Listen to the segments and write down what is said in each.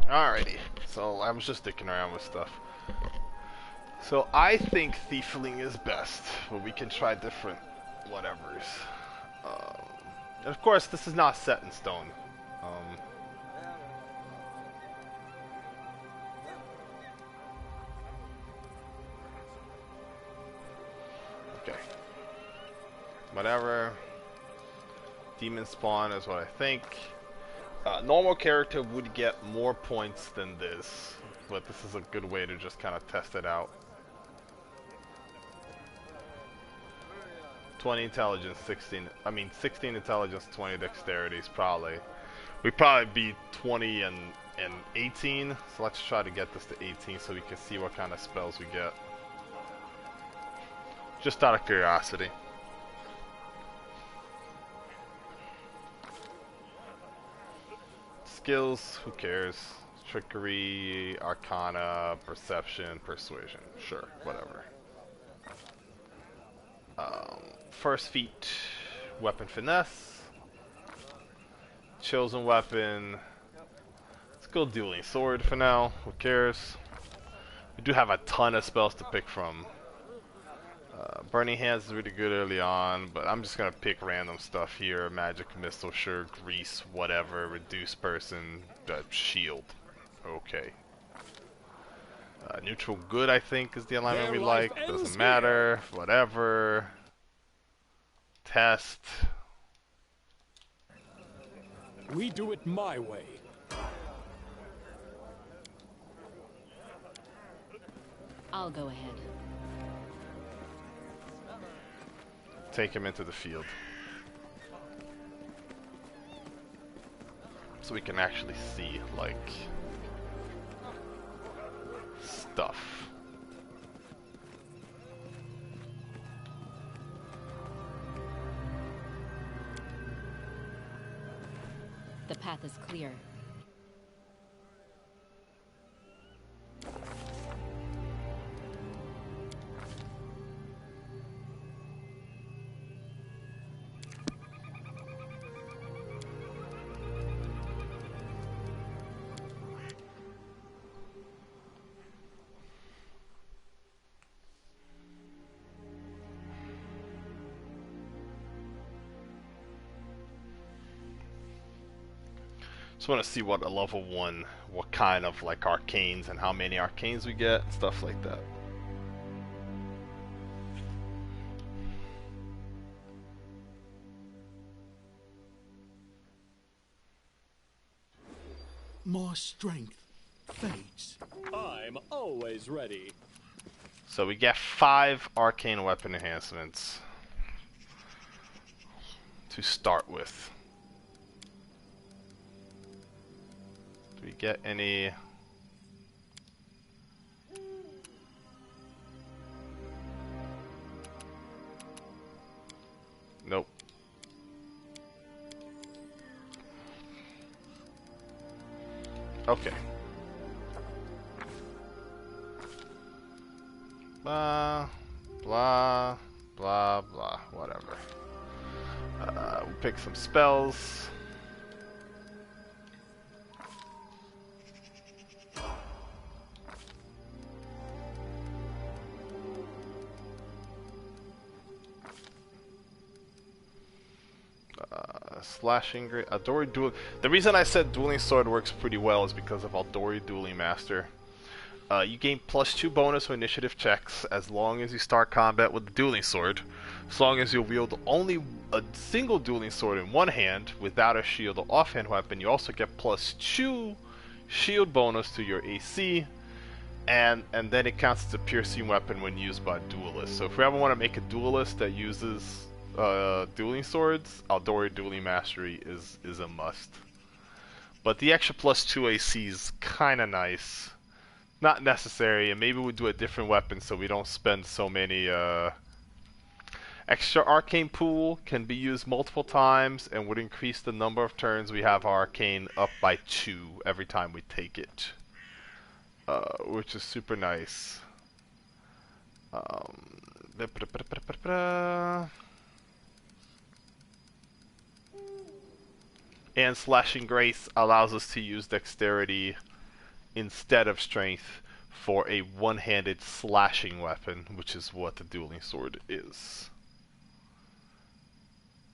Alrighty, so I was just dicking around with stuff. So I think Thiefling is best, but we can try different whatevers. Um, and of course, this is not set in stone. Um, okay, whatever. Demon Spawn is what I think. Normal character would get more points than this, but this is a good way to just kind of test it out. 20 intelligence, 16. I mean, 16 intelligence, 20 dexterity is probably. We'd probably be 20 and 18. So let's try to get this to 18 so we can see what kind of spells we get. Just out of curiosity. Skills, who cares? Trickery, Arcana, Perception, Persuasion. Sure, whatever. First feat, Weapon Finesse. Chosen weapon. Let's go Dueling Sword for now. Who cares? We do have a ton of spells to pick from. Burning Hands is really good early on, but I'm just gonna pick random stuff here. Magic Missile, sure, Grease, whatever, Reduce Person, Shield. Okay. Neutral Good, I think, is the alignment we like. Doesn't matter. Whatever. Test. We do it my way. I'll go ahead. Take him into the field. So we can actually see, like, stuff. The path is clear. Just want to see what a level 1, what kind of like arcanes and how many arcanes we get, and stuff like that. My strength fades. I'm always ready. So we get 5 arcane weapon enhancements to start with. Do we get any? Nope. Okay. Blah, blah, blah, blah, whatever. We'll pick some spells. Slashing great. Adori Duel. The reason I said Dueling Sword works pretty well is because of Aldori Dueling Master. You gain +2 bonus on initiative checks as long as you start combat with the Dueling Sword. As long as you wield only a single Dueling Sword in one hand without a shield or offhand weapon, you also get +2 shield bonus to your AC, and then it counts as a piercing weapon when used by duelists. So if we ever want to make a duelist that uses dueling swords, Aldori Dueling Mastery is a must. But the extra +2 AC is kind of nice. Not necessary, and maybe we'll do a different weapon so we don't spend so many. Extra arcane pool can be used multiple times and would increase the number of turns we have arcane up by 2 every time we take it, which is super nice. And Slashing Grace allows us to use dexterity instead of strength for a one-handed slashing weapon, which is what the dueling sword is.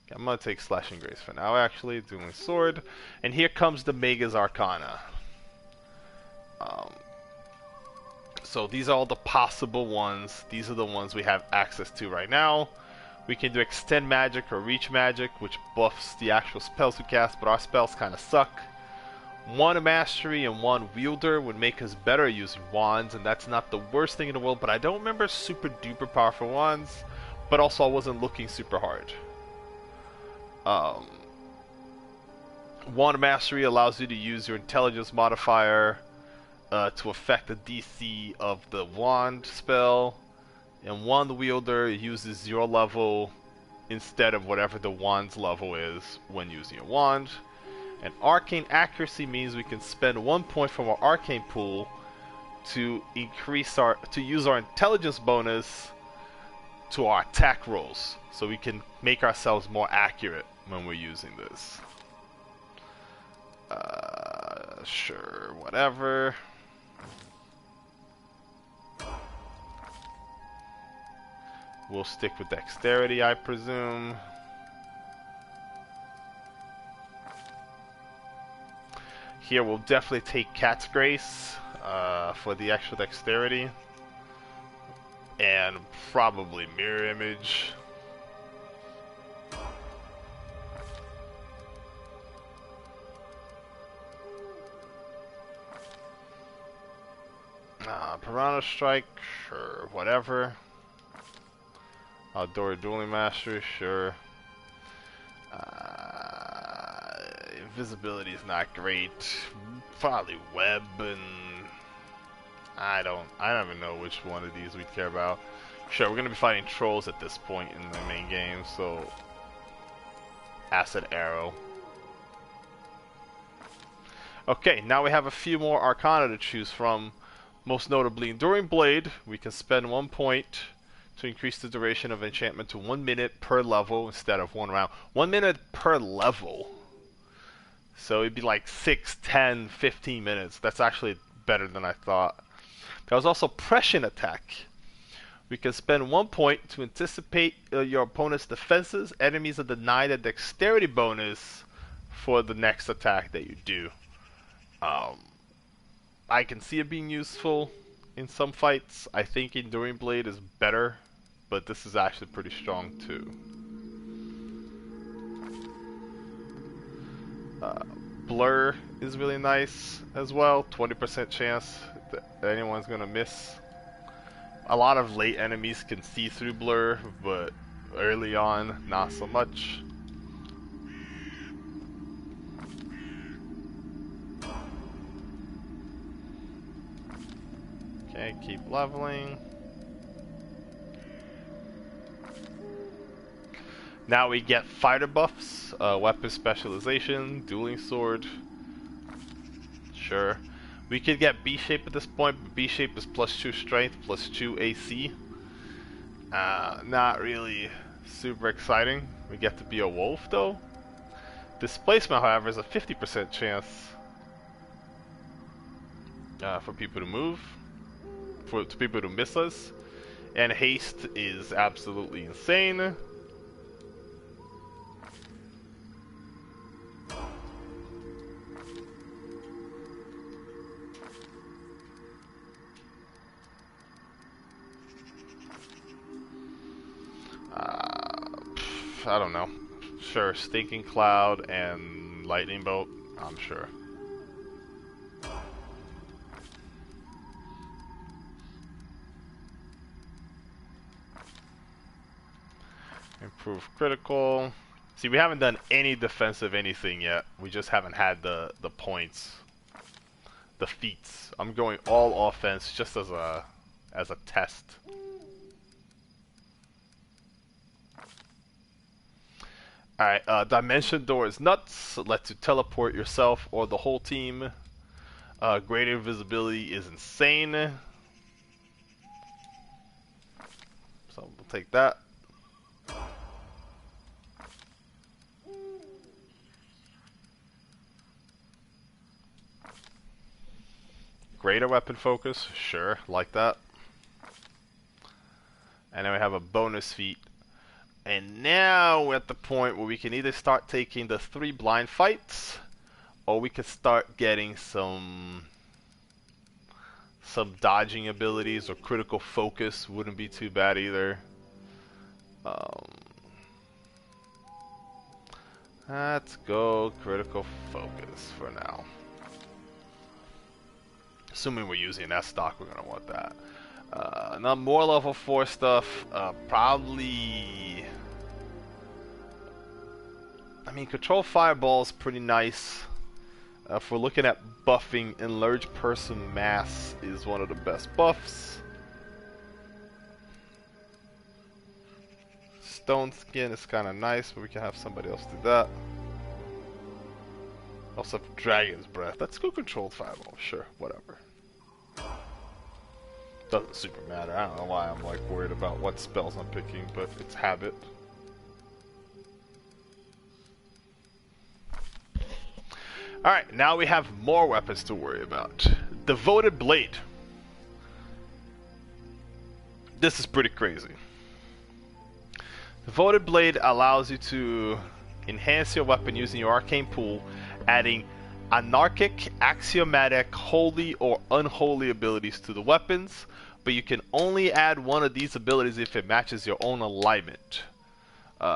Okay, I'm gonna take slashing grace for now. Actually, dueling sword, and here comes the Magus Arcana. So these are all the possible ones. These are the ones we have access to right now. We can do extend magic or reach magic, which buffs the actual spells we cast, but our spells kind of suck. One mastery and one wielder would make us better using wands, and that's not the worst thing in the world, but I don't remember super duper powerful wands, but also I wasn't looking super hard. Wand mastery allows you to use your intelligence modifier to affect the DC of the wand spell, and wand wielder uses your level instead of whatever the wand's level is when using a wand. And arcane accuracy means we can spend 1 point from our arcane pool to use our intelligence bonus to our attack rolls, so we can make ourselves more accurate when we're using this. Sure, whatever. We'll stick with dexterity, I presume. Here we'll definitely take Cat's Grace for the extra dexterity. And probably Mirror Image. Piranha Strike, sure, whatever. Outdoor Dueling Mastery, sure. Invisibility is not great. Probably Web, and I don't even know which one of these we care about. Sure, we're gonna be fighting trolls at this point in the main game, so Acid Arrow. Okay, now we have a few more Arcana to choose from. Most notably, Enduring Blade. We can spend 1 point to increase the duration of enchantment to 1 minute per level instead of 1 round. 1 minute per level. So it'd be like 6, 10, 15 minutes. That's actually better than I thought. There was also Prescient Attack. We can spend 1 point to anticipate your opponent's defenses. Enemies are denied a dexterity bonus for the next attack that you do. I can see it being useful in some fights. I think Enduring Blade is better, but this is actually pretty strong too. Blur is really nice as well. 20% chance that anyone's gonna miss. A lot of late enemies can see through Blur, but early on, not so much. Okay, keep leveling. Now we get fighter buffs, weapon specialization, dueling sword. Sure. We could get B-shape at this point, but B-shape is +2 strength, +2 AC. Not really super exciting. We get to be a wolf though. Displacement, however, is a 50% chance for people to move, for people to miss us. And haste is absolutely insane. I don't know. Sure, Stinking Cloud and Lightning Bolt, I'm sure. Improve critical. See, we haven't done any defensive anything yet. We just haven't had the points, the feats. I'm going all offense just as a test. Alright, Dimension Door is nuts. Lets you teleport yourself or the whole team. Greater invisibility is insane. So we'll take that. greater weapon focus, sure, like that. And then we have a bonus feat. And now we're at the point where we can either start taking the 3 blind fights, or we can start getting some dodging abilities, or critical focus wouldn't be too bad either. Let's go critical focus for now. Assuming we're using that stock, we're gonna want that. Now more level 4 stuff, probably... I mean, control fireball is pretty nice. If we're looking at buffing, enlarged person mass is one of the best buffs. Stone skin is kind of nice, but we can have somebody else do that. Also have dragon's breath. Let's go controlled fireball, sure, whatever. Doesn't super matter. I don't know why I'm like worried about what spells I'm picking, but it's habit. Alright, now we have more weapons to worry about. Devoted Blade. This is pretty crazy. Devoted Blade allows you to enhance your weapon using your arcane pool, adding anarchic, axiomatic, holy, or unholy abilities to the weapons, but you can only add one of these abilities if it matches your own alignment.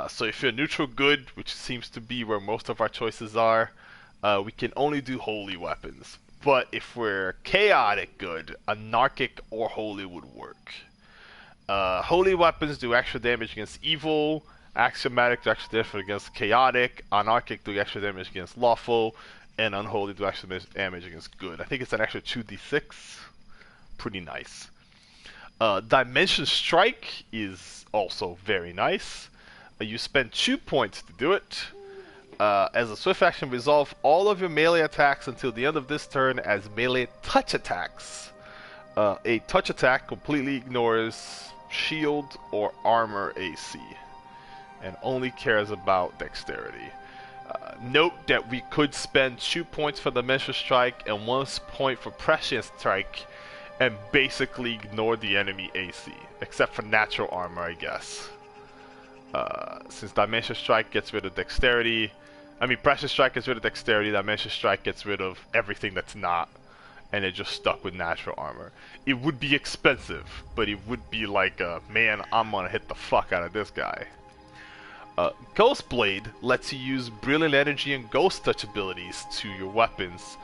So if you're neutral good, which seems to be where most of our choices are, we can only do holy weapons. But if we're chaotic good, anarchic or holy would work. Holy weapons do extra damage against evil, axiomatic do extra damage against chaotic, anarchic do extra damage against lawful, and unholy do extra damage against good. I think it's an extra 2d6. Pretty nice. Dimension Strike is also very nice. You spend 2 points to do it. As a swift action, resolve all of your melee attacks until the end of this turn as melee touch attacks. A touch attack completely ignores shield or armor AC and only cares about dexterity. Note that we could spend 2 points for Dimension Strike and 1 point for Prescient Strike and basically ignore the enemy AC, except for natural armor, I guess. Since Dimension Strike gets rid of dexterity, Prescient Strike gets rid of dexterity, Dimension Strike gets rid of everything that's not, and it just stuck with natural armor. It would be expensive, but it would be like, man, I'm gonna hit the fuck out of this guy. Ghost Blade lets you use Brilliant Energy and Ghost Touch abilities to your weapons.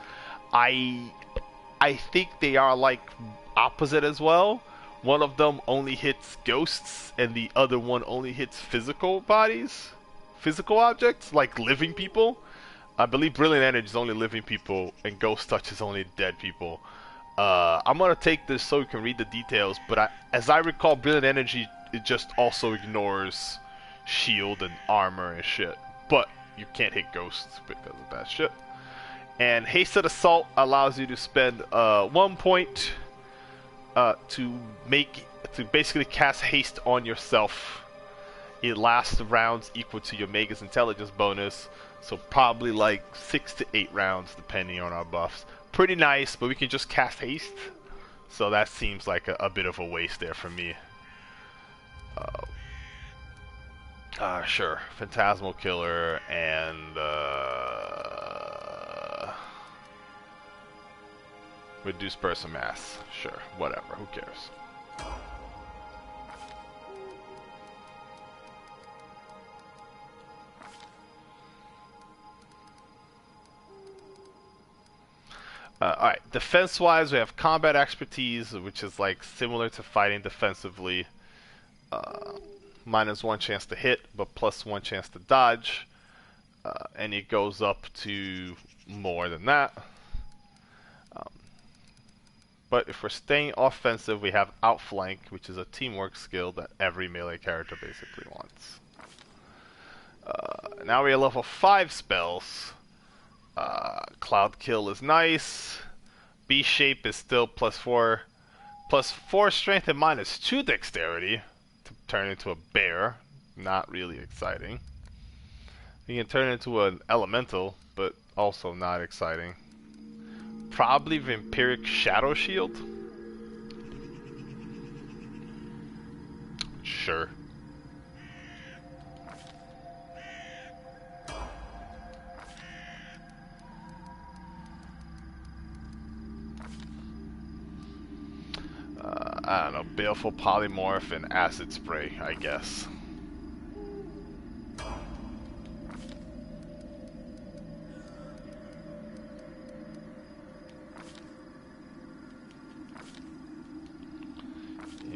I think they are like opposite as well. One of them only hits ghosts, and the other one only hits physical bodies, physical objects, like living people. I believe Brilliant Energy is only living people, and Ghost Touch is only dead people. I'm gonna take this so you can read the details, but as I recall, Brilliant Energy, it just also ignores shield and armor and shit. But you can't hit ghosts because of that shit. And Hasted Assault allows you to spend 1 point to basically cast haste on yourself. It lasts rounds equal to your Magus Intelligence bonus, so probably like 6 to 8 rounds depending on our buffs. Pretty nice, but we can just cast haste, so that seems like a bit of a waste there for me. Sure, Phantasmal Killer and reduce person mass. Sure, whatever, who cares? Alright, defense-wise, we have combat expertise, which is like similar to fighting defensively. -1 chance to hit, but +1 chance to dodge. And it goes up to more than that. But if we're staying offensive, we have Outflank, which is a teamwork skill that every melee character basically wants. Now we have level 5 spells. Cloud Kill is nice. B-Shape is still +4 strength and -2 dexterity to turn into a bear. Not really exciting. You can turn into an elemental, but also not exciting. Probably Vampiric Shadow Shield. Sure. I don't know, Baleful Polymorph and Acid Spray, I guess.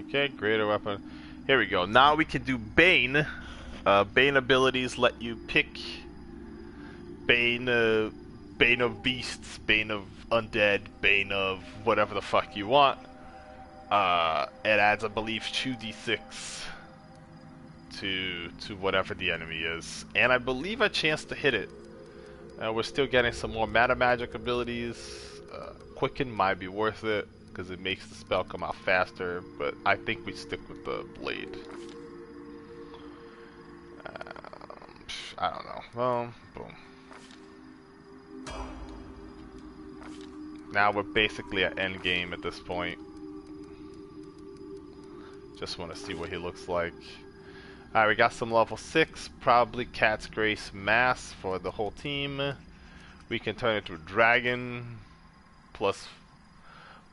Okay, greater weapon. Here we go. Now we can do Bane. Bane abilities let you pick Bane, Bane of Beasts, Bane of Undead, Bane of whatever the fuck you want. It adds, I believe, 2d6 to whatever the enemy is, and I believe a chance to hit it. We're still getting some more Meta Magic abilities. Quicken might be worth it because it makes the spell come out faster, but I think we stick with the blade. I don't know. Well, boom. Now we're basically at endgame at this point. Just want to see what he looks like. Alright, we got some level 6, probably Cat's Grace Mass for the whole team. We can turn into a dragon, plus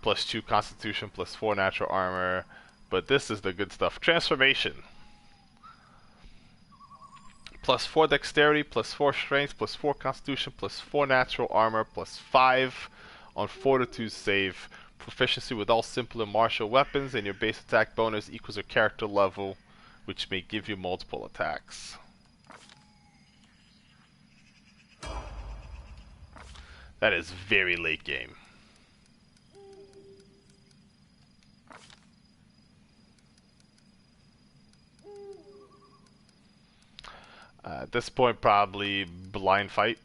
2 Constitution, plus 4 natural armor. But this is the good stuff. Transformation. Plus 4 dexterity, plus 4 strength, plus 4 constitution, plus 4 natural armor, plus 5 on fortitude save. Proficiency with all simple and martial weapons, and your base attack bonus equals your character level, which may give you multiple attacks. That is very late game. At this point, probably blind fight.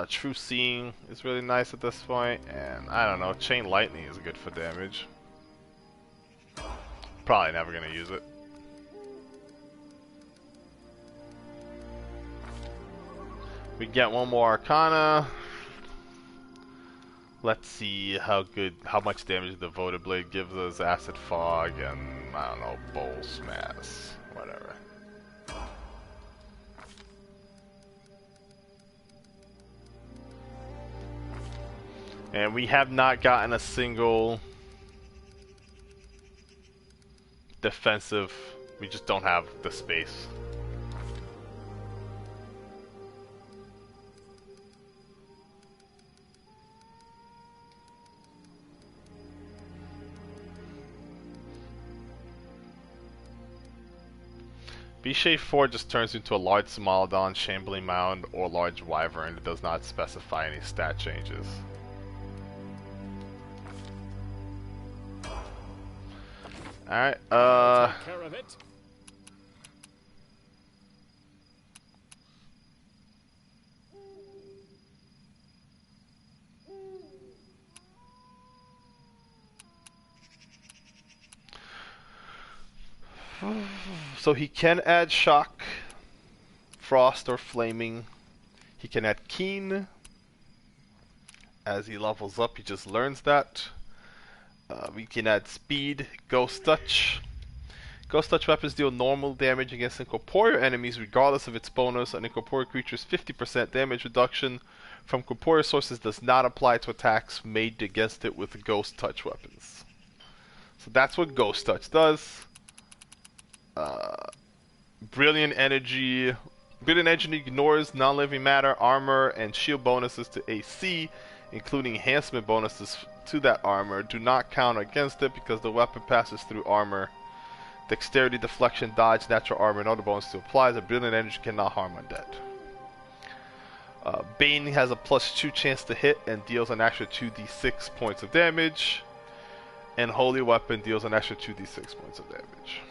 True Seeing is really nice at this point, and I don't know, Chain Lightning is good for damage. Probably never gonna use it. We get one more Arcana. Let's see how much damage the Devoted Blade gives us. Acid Fog and, I don't know, Bowl Smash, whatever. And we have not gotten a single defensive. We just don't have the space. B-Shape 4 just turns into a large Smilodon, Shambling Mound, or large Wyvern. It does not specify any stat changes. Alright, Take care of it. So he can add Shock, Frost, or Flaming. He can add Keen. As he levels up, he just learns that. We can add Speed, Ghost Touch. Ghost Touch weapons deal normal damage against incorporeal enemies regardless of its bonus. An incorporeal creature's 50% damage reduction from corporeal sources does not apply to attacks made against it with Ghost Touch weapons. So that's what Ghost Touch does. Brilliant Energy. Brilliant Energy ignores non-living matter, armor, and shield bonuses to AC, including enhancement bonuses to that armor. Do not count against it because the weapon passes through armor. Dexterity, deflection, dodge, natural armor, and other bonuses to apply. A Brilliant Energy cannot harm undead. Bane has a +2 chance to hit and deals an extra 2d6 points of damage. And Holy Weapon deals an extra 2d6 points of damage.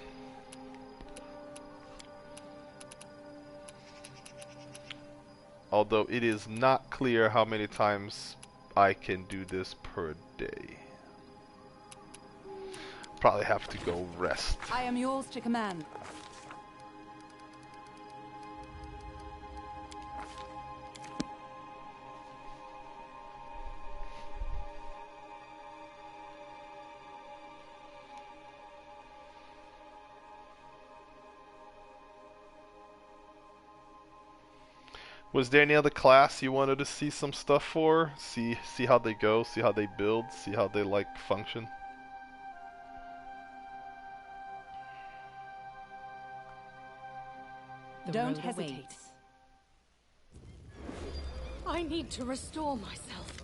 Although it is not clear how many times I can do this per day. probably have to go rest. I am yours to command. Was there any other class you wanted to see some stuff for? See how they go, see how they build, see how they like function? Don't hesitate. I need to restore myself.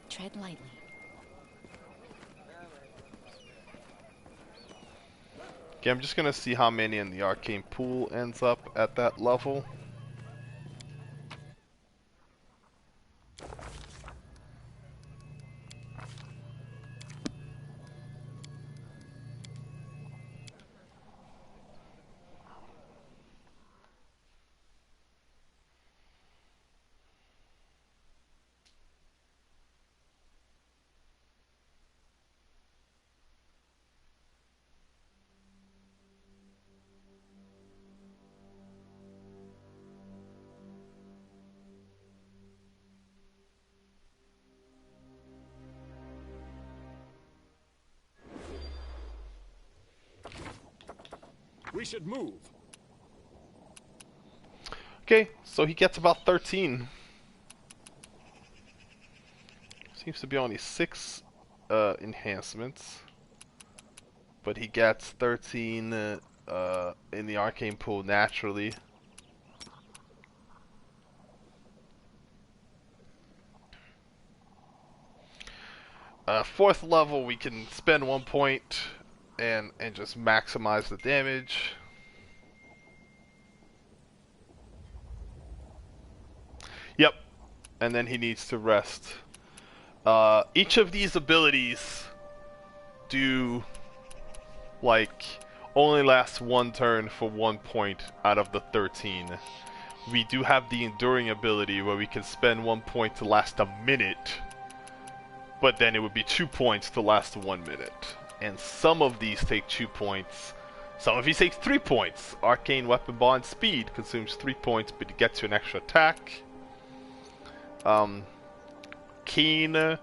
Tread lightly. Okay, I'm just gonna see how many in the arcane pool ends up at that level. We should move. Okay, so he gets about 13. Seems to be only 6 enhancements. But he gets 13 in the arcane pool naturally. Fourth level, we can spend 1 point and just maximize the damage. Yep, and then he needs to rest. Each of these abilities do like only lasts 1 turn for 1 point out of the 13. We do have the enduring ability where we can spend 1 point to last a minute, but then it would be 2 points to last 1 minute. And some of these take 2 points. Some of these take 3 points. Arcane Weapon Bond Speed consumes 3 points, but it gets you an extra attack. Keen,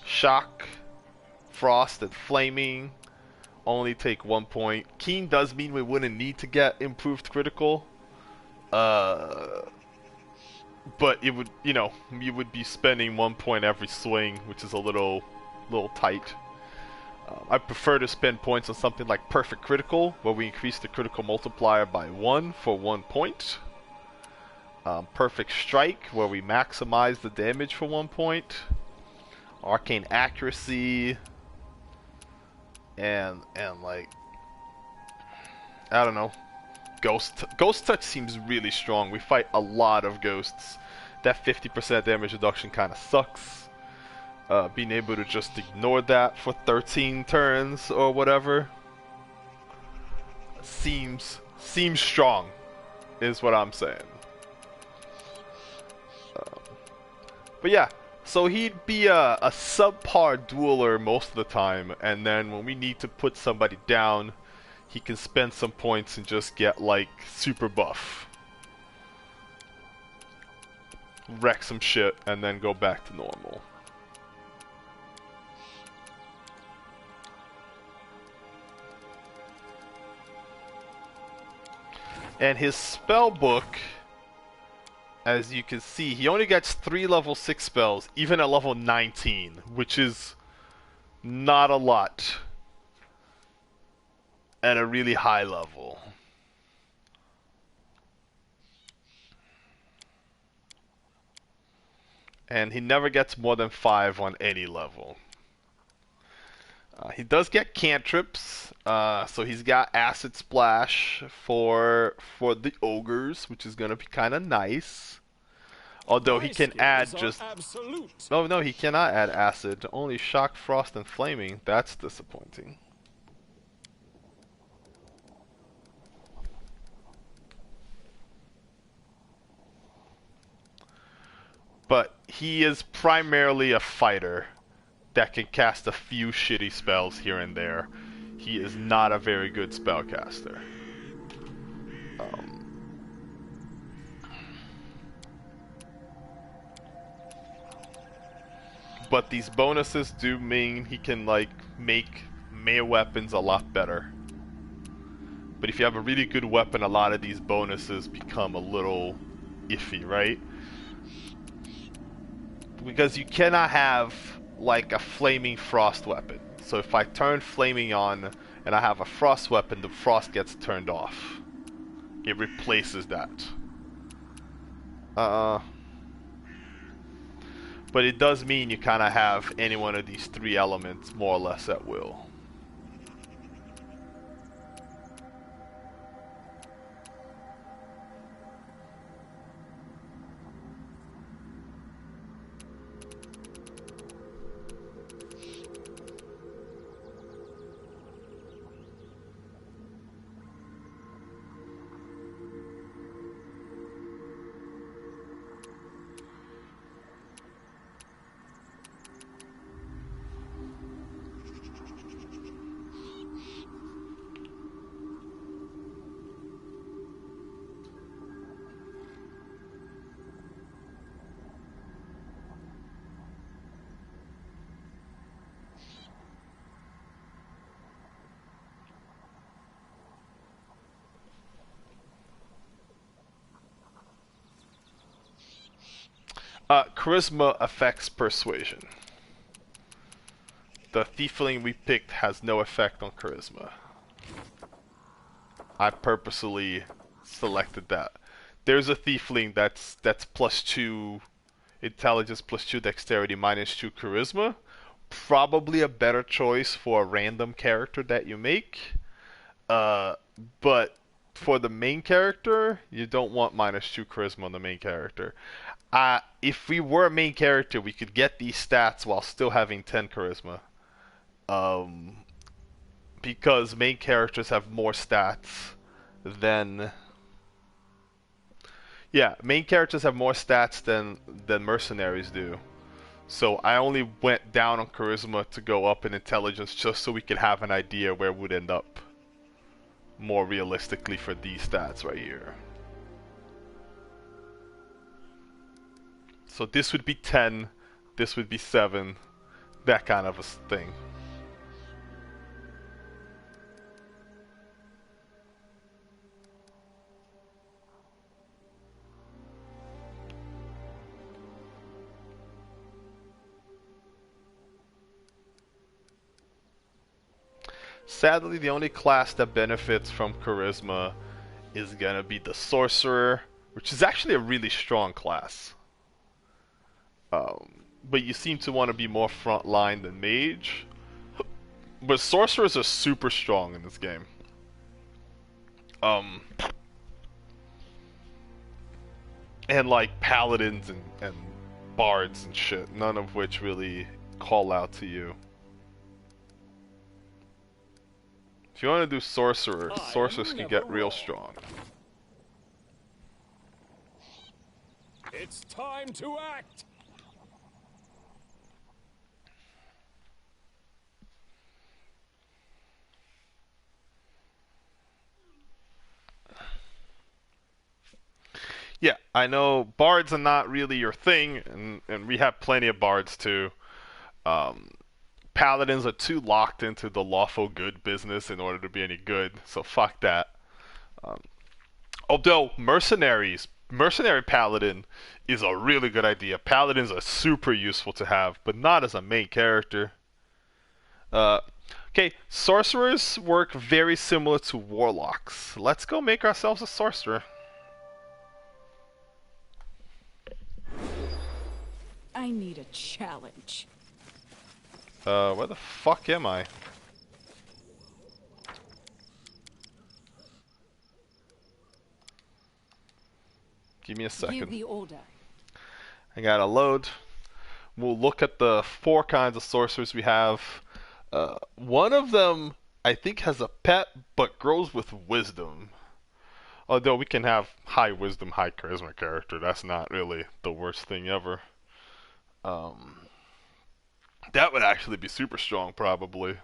Shock, Frost, and Flaming only take 1 point. Keen does mean we wouldn't need to get improved critical. But it would, you know, you would be spending 1 point every swing, which is a little tight. I prefer to spend points on something like Perfect Critical, where we increase the critical multiplier by 1 for 1 point. Perfect Strike, where we maximize the damage for 1 point. Arcane Accuracy, and like, I don't know. Ghost Touch seems really strong. We fight a lot of ghosts. That 50% damage reduction kind of sucks. Being able to just ignore that for 13 turns or whatever seems strong, is what I'm saying. But yeah, so he'd be a subpar dueler most of the time, and then when we need to put somebody down, he can spend some points and just get like super buff, wreck some shit, and then go back to normal. And his spell book, as you can see, he only gets 3 level 6 spells, even at level 19, which is not a lot at a really high level. And he never gets more than 5 on any level. He does get cantrips, so he's got Acid Splash for the ogres, which is gonna be kind of nice. Although he can add just no, he cannot add acid. Only Shock, Frost, and Flaming. That's disappointing. but he is primarily a fighter that can cast a few shitty spells here and there. He is not a very good spellcaster. But these bonuses do mean he can like make melee weapons a lot better. But if you have a really good weapon, a lot of these bonuses become a little iffy, right? Because you cannot have like a flaming frost weapon. So if I turn flaming on and I have a frost weapon, the frost gets turned off. It replaces that. But it does mean you kind of have any one of these three elements more or less at will. Charisma affects persuasion. The Tiefling we picked has no effect on charisma. I purposely selected that. There's a Tiefling that's +2 intelligence, +2 dexterity, -2 charisma. Probably a better choice for a random character that you make. But for the main character, you don't want -2 charisma on the main character. If we were a main character, we could get these stats while still having 10 charisma. Because main characters have more stats than... Yeah, main characters have more stats than mercenaries do. So I only went down on charisma to go up in intelligence just so we could have an idea where we'd end up more realistically for these stats right here. So this would be 10, this would be 7, that kind of a thing. Sadly, the only class that benefits from charisma is gonna be the sorcerer, which is actually a really strong class. But you seem to want to be more frontline than mage. But sorcerers are super strong in this game. And like paladins and bards and shit, none of which really call out to you. If you want to do sorcerers, sorcerers can get real strong. It's time to act! Yeah, I know bards are not really your thing, and we have plenty of bards too. Paladins are too locked into the lawful good business in order to be any good, so fuck that. Although mercenary paladin is a really good idea. Paladins are super useful to have, but not as a main character. Okay, sorcerers work very similar to warlocks. Let's go make ourselves a sorcerer. I need a challenge. Where the fuck am I? Give me a second. Give the order. I gotta load. We'll look at the 4 kinds of sorcerers we have. One of them, I think, has a pet, but grows with wisdom. Although we can have high wisdom, high charisma character. That's not really the worst thing ever. Um, that would actually be super strong, probably.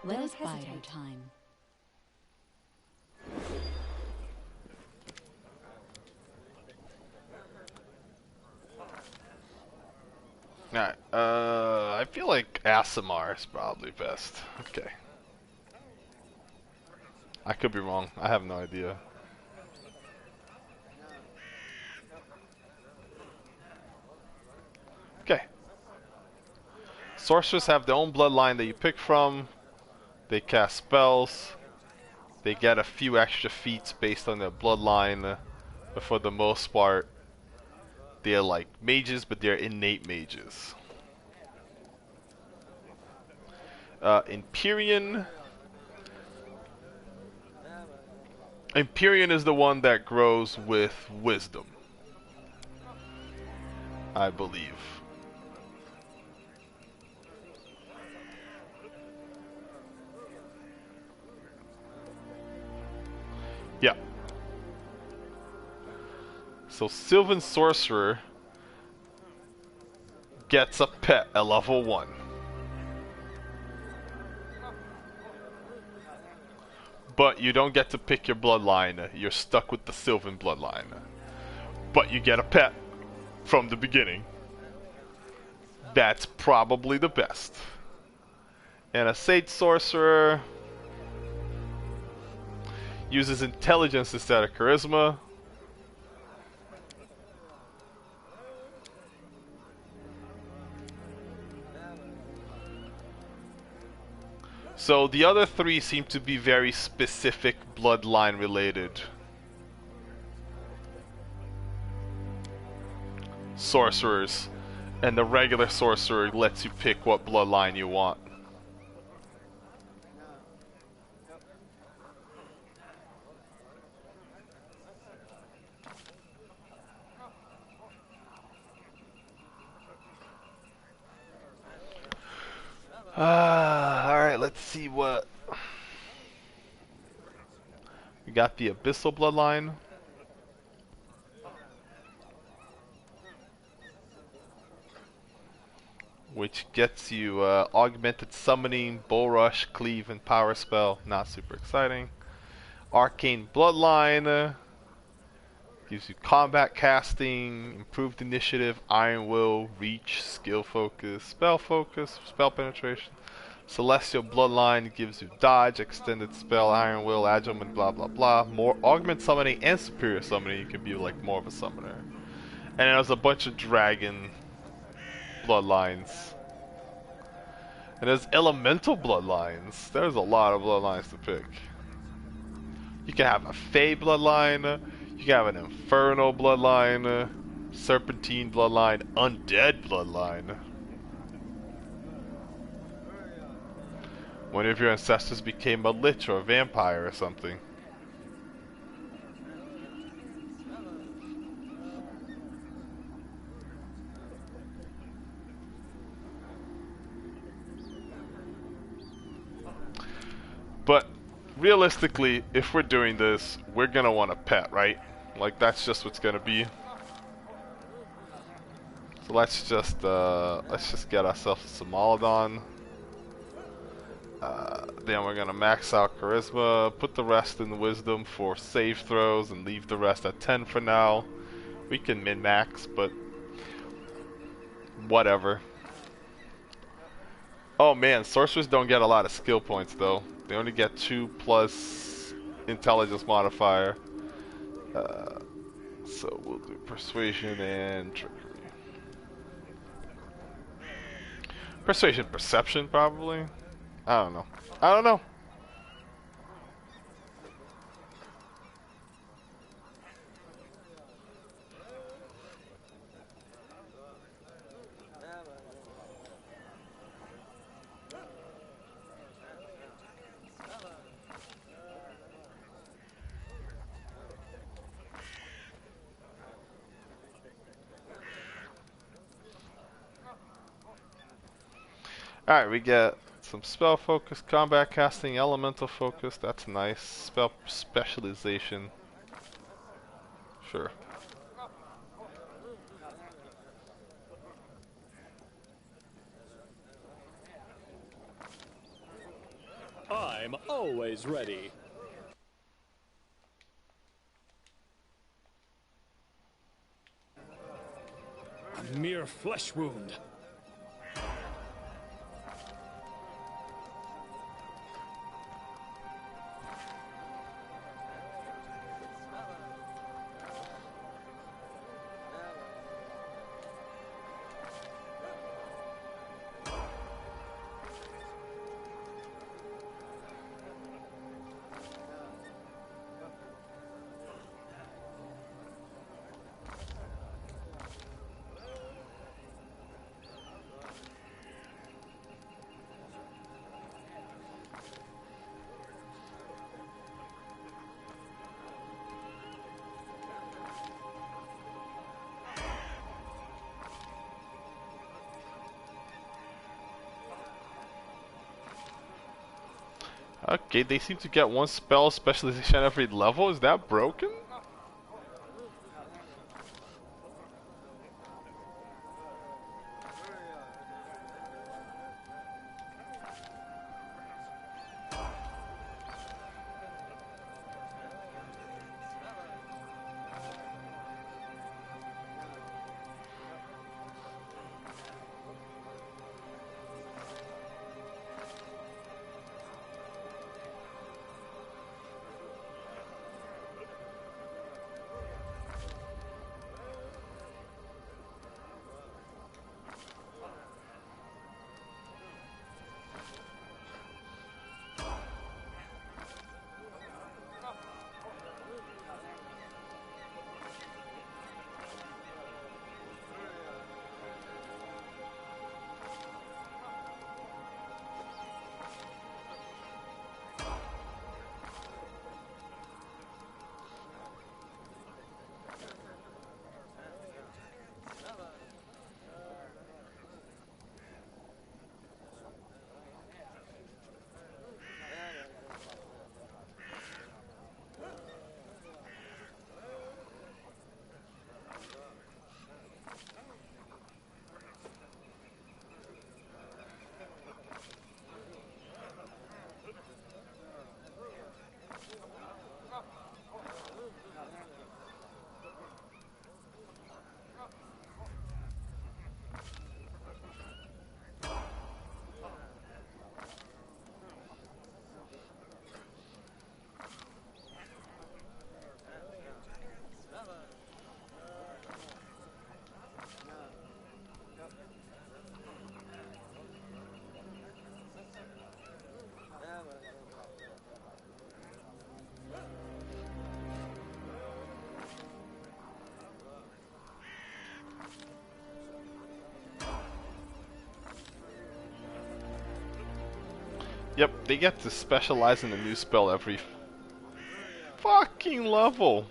Let Don't us bide our hesitate. time. Alright, I feel like Aasimar is probably best. Okay. I could be wrong. I have no idea. Okay. Sorcerers have their own bloodline that you pick from. They cast spells. They get a few extra feats based on their bloodline. But for the most part, they're like mages, but they're innate mages. Empyrean. Empyrean is the one that grows with wisdom, I believe. Yeah. So Sylvan Sorcerer gets a pet at level 1. But you don't get to pick your bloodline. You're stuck with the Sylvan bloodline. But you get a pet from the beginning. That's probably the best. And a Sage Sorcerer uses intelligence instead of charisma. So the other three seem to be very specific bloodline related. Sorcerers. And the regular sorcerer lets you pick what bloodline you want. Alright, let's see what... We got the Abyssal bloodline. Which gets you augmented summoning, bull rush, cleave, and power spell. Not super exciting. Arcane bloodline gives you combat casting, improved initiative, iron will, reach, skill focus, spell penetration. Celestial bloodline gives you dodge, extended spell, iron will, agilment, blah blah blah. More augment summoning and superior summoning. You can be like more of a summoner. And there's a bunch of dragon bloodlines. And there's elemental bloodlines. There's a lot of bloodlines to pick. You can have a Fey bloodline. You can have an Infernal bloodline. Serpentine bloodline. Undead bloodline. One of your ancestors became a lich or a vampire or something. But realistically, if we're doing this, we're gonna want a pet, right? Like that's just what's gonna be. So let's just get ourselves a Somolodon. Then we're gonna max out Charisma, put the rest in Wisdom for save throws, and leave the rest at 10 for now. We can min-max, but whatever. Oh man, sorcerers don't get a lot of skill points though. They only get 2 plus intelligence modifier. So we'll do persuasion and trickery. Persuasion, perception, probably. I don't know. I don't know. Alright, we get some spell focus, combat casting, elemental focus. That's nice. Spell specialization. Sure. I'm always ready. A mere flesh wound. Okay, they seem to get one spell specialization at every level. Is that broken? Yep, they get to specialize in a new spell every fucking level.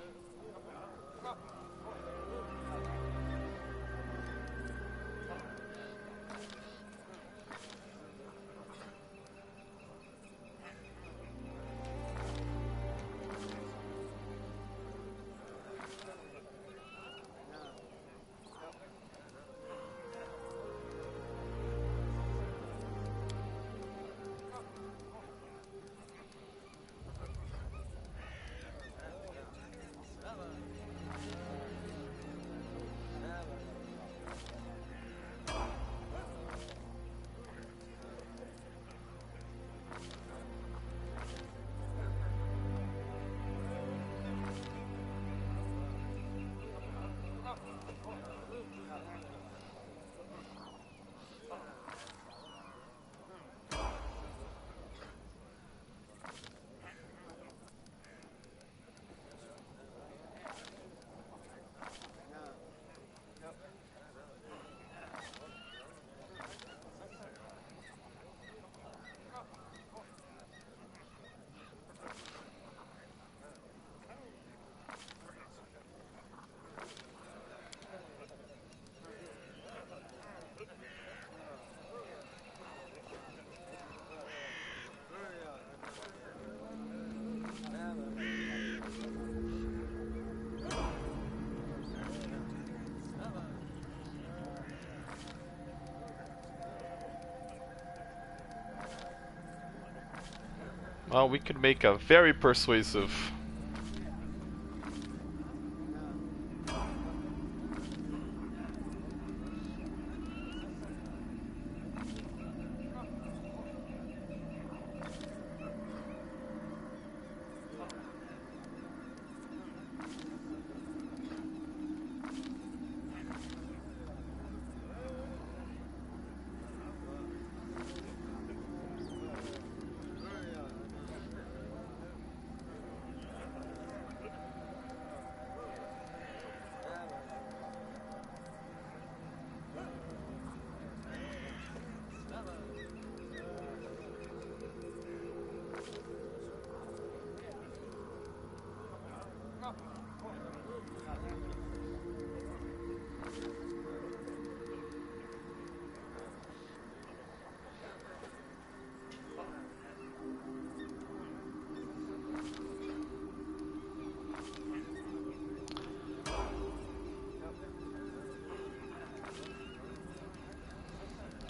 Well, we could make a very persuasive.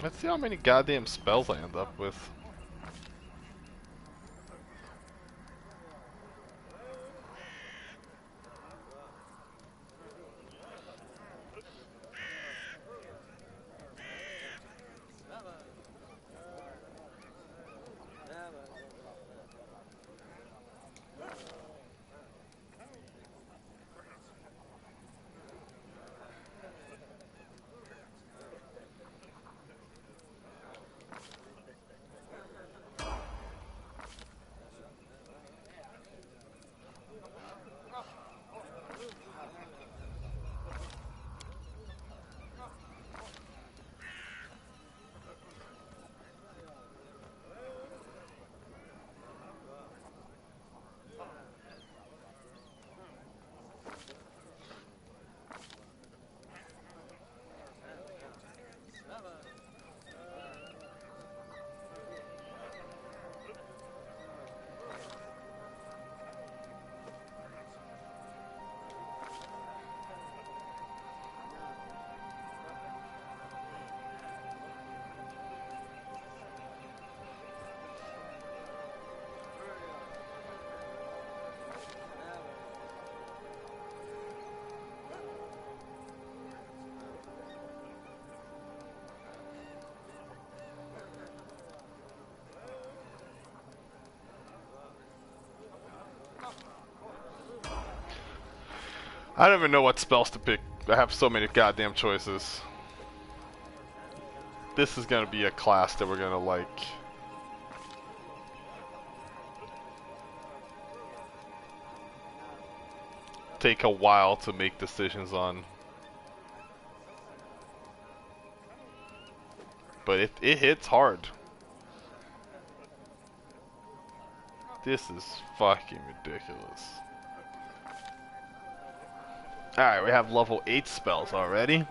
Let's see how many goddamn spells I end up with. I don't even know what spells to pick. I have so many goddamn choices. This is gonna be a class that we're gonna like. Take a while to make decisions on. But it hits hard. This is fucking ridiculous. Alright, we have level 8 spells already.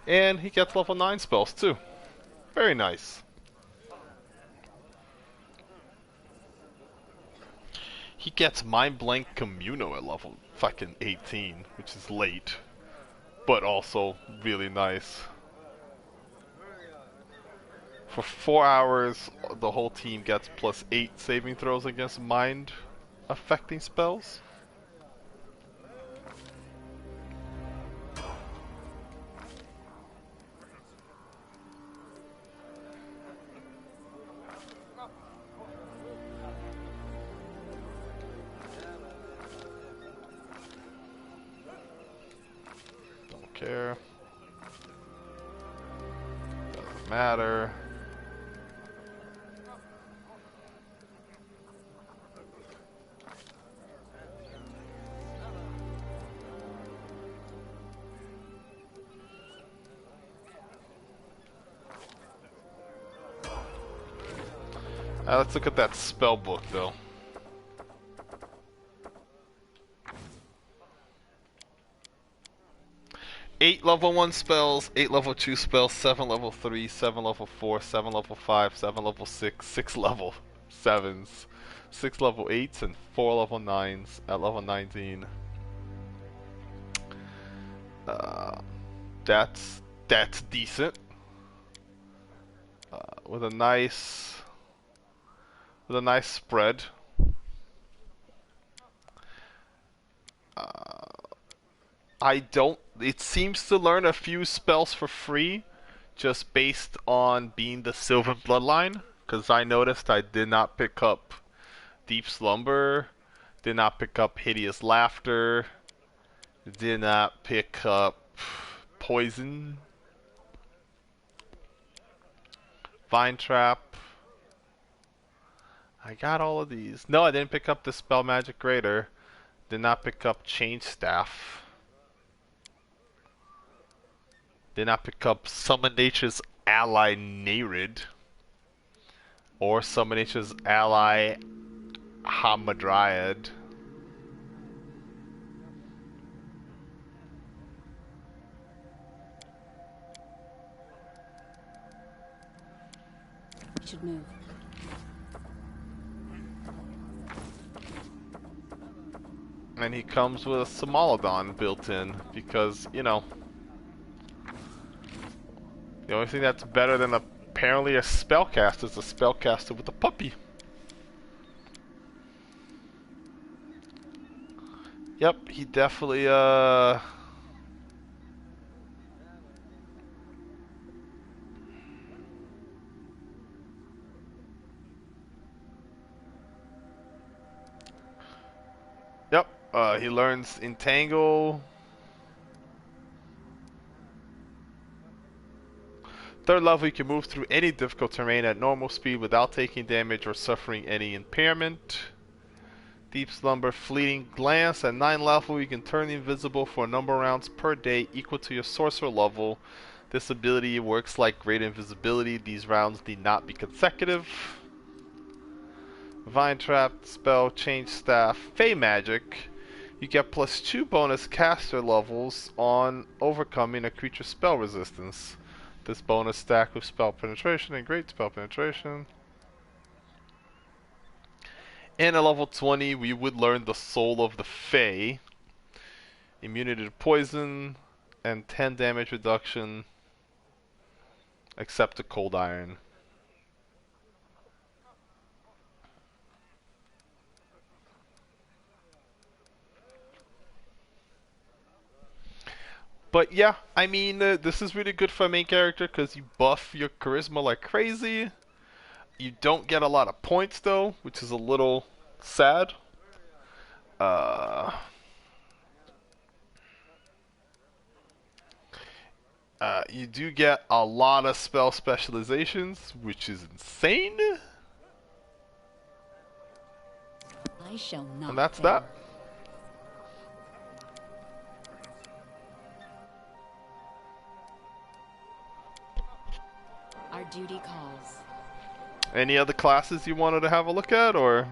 And he gets level 9 spells too. Very nice. He gets Mind Blank Communo at level fucking 18, which is late, but also really nice. For 4 hours, the whole team gets +8 saving throws against mind affecting spells. matter. Let's look at that spell book though. 8 level 1 spells, 8 level 2 spells, 7 level 3, 7 level 4, 7 level 5, 7 level 6, 6 level 7s, 6 level 8s, and 4 level 9s at level 19. That's decent. With a nice spread. It seems to learn a few spells for free just based on being the Sylvan Bloodline, because I noticed I did not pick up Deep Slumber, did not pick up Hideous Laughter, did not pick up Poison, Vine Trap. I got all of these. No, I didn't pick up the Spell Magic Greater. Did not pick up Chain Staff. Did not pick up Summon Nature's ally Nerid. Or Summon Nature's ally Hamadryad. We should move. And he comes with a Somolodon built in because, you know, the only thing that's better than apparently a spellcaster is a spellcaster with a puppy. Yep, he definitely, Yep, he learns Entangle. Third level, you can move through any difficult terrain at normal speed without taking damage or suffering any impairment. Deep Slumber, Fleeting Glance. At 9th level, you can turn invisible for a number of rounds per day equal to your sorcerer level. This ability works like Great Invisibility. These rounds need not be consecutive. Vine Trap, Spell, Change Staff, Fey Magic. You get +2 bonus caster levels on overcoming a creature's spell resistance. This bonus stack with Spell Penetration and Great Spell Penetration. And at level 20, we would learn the Soul of the Fey. Immunity to Poison and 10 damage reduction except to Cold Iron. But yeah, I mean, this is really good for a main character because you buff your charisma like crazy. You don't get a lot of points though, which is a little sad. You do get a lot of spell specializations, which is insane. I shall not And that's fail. that. Our duty calls. Any other classes you wanted to have a look at, or?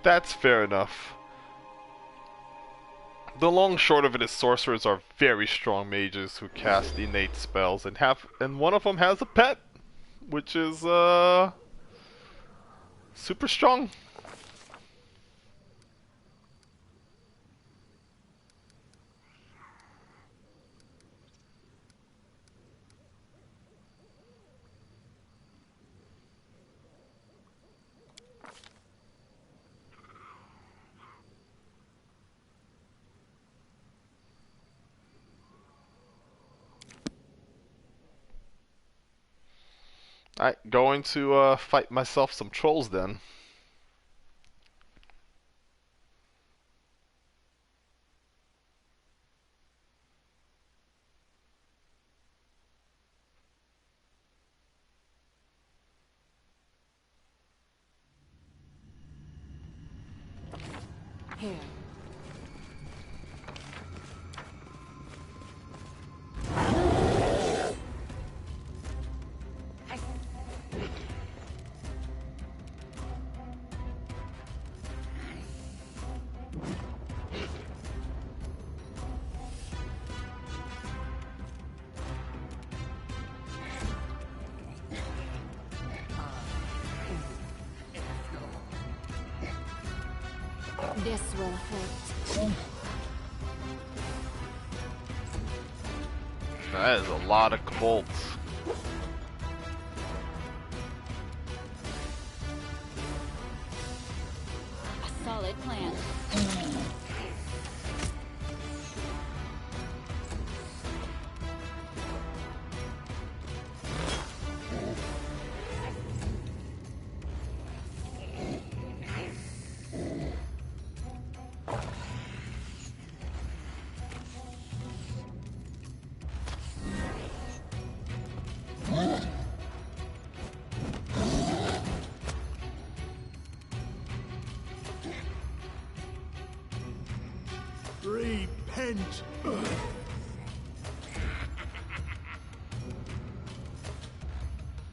That's fair enough. The long and short of it is sorcerers are very strong mages who cast innate spells and one of them has a pet, which is super strong. Alright, going to fight myself some trolls then. Here. This will hurt. That is a lot of bolts. A solid plan. Repent!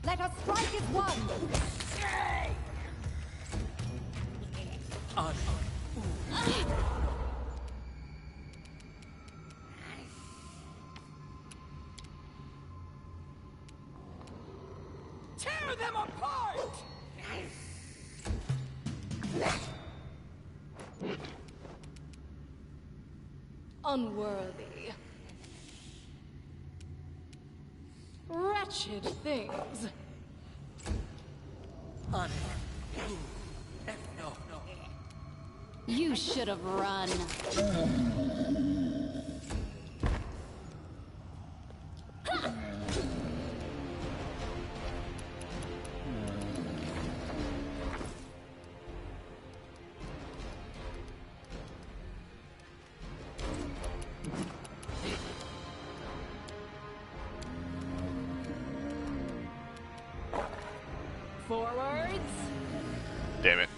Let us strike as one! Tear them apart! Unworthy. Wretched things. You should have run. Forwards. Damn it.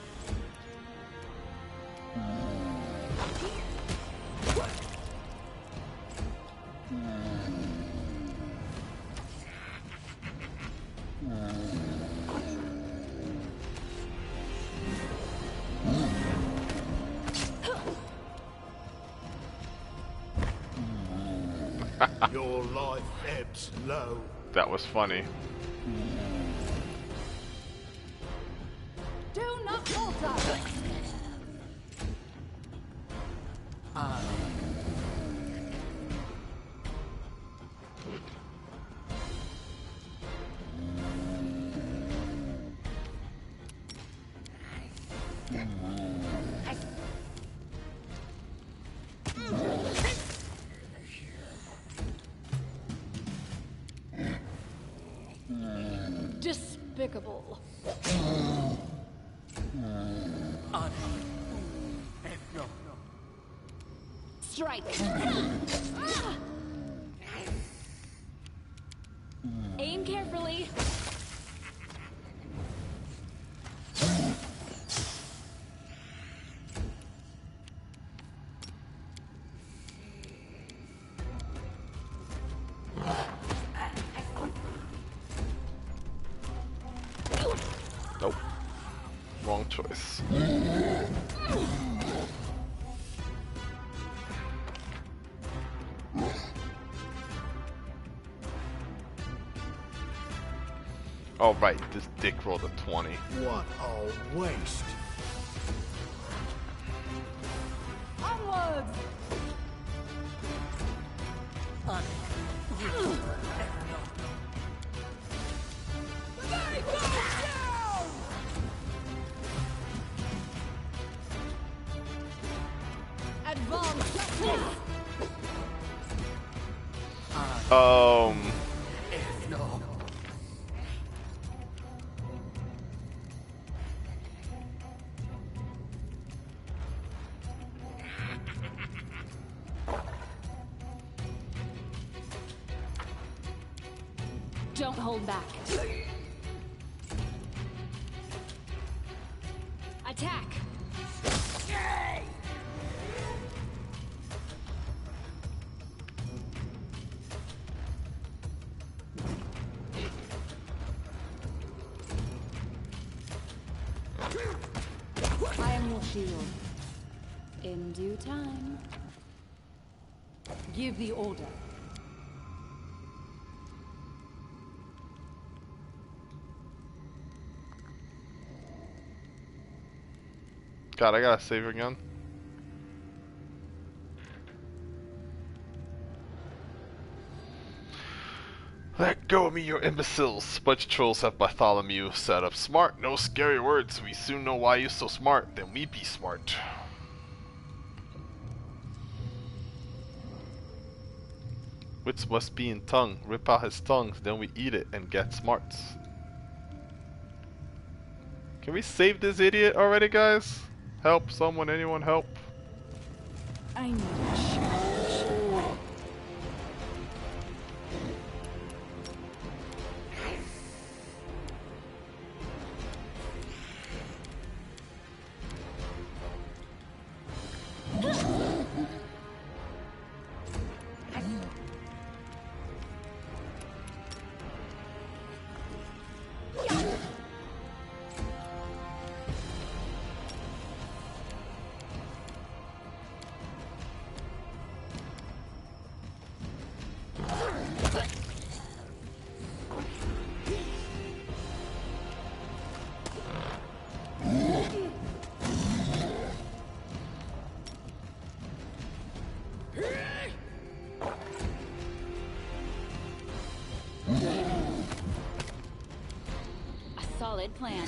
Your life ebbs low. That was funny. Do not falter. Despicable. Strike. Aim carefully. Nope. Wrong choice. Oh right, this dick rolled a 20. What a waste. Onwards. They go down. Advance justice. Don't hold back. Attack! I am your shield. In due time. Give the order. God, I gotta save again. Let go of me, you imbeciles. Bunch of trolls have Bartholomew set up. Smart, no scary words. We soon know why you so smart. Then we be smart. Wits must be in tongue. Rip out his tongues, then we eat it and get smarts. Can we save this idiot already, guys? Help, someone, anyone help. I need a challenge. A solid plan.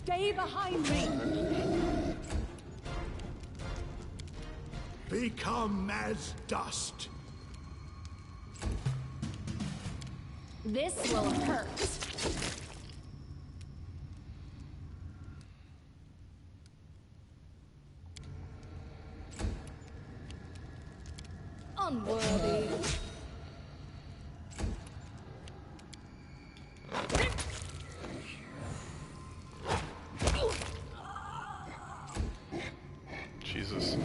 Stay behind me. Become as dust. This will hurt. Unworthy. Jesus.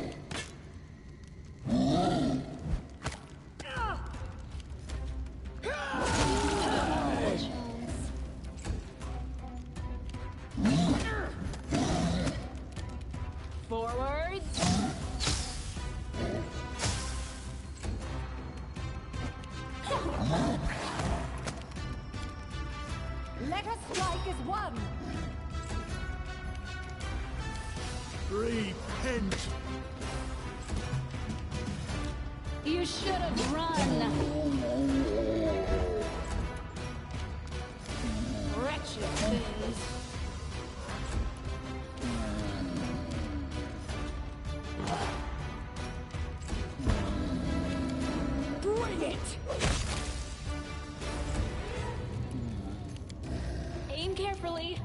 Forwards. Let us strike as one. Repent. You should have run. Wretched things. Bring it. Aim carefully.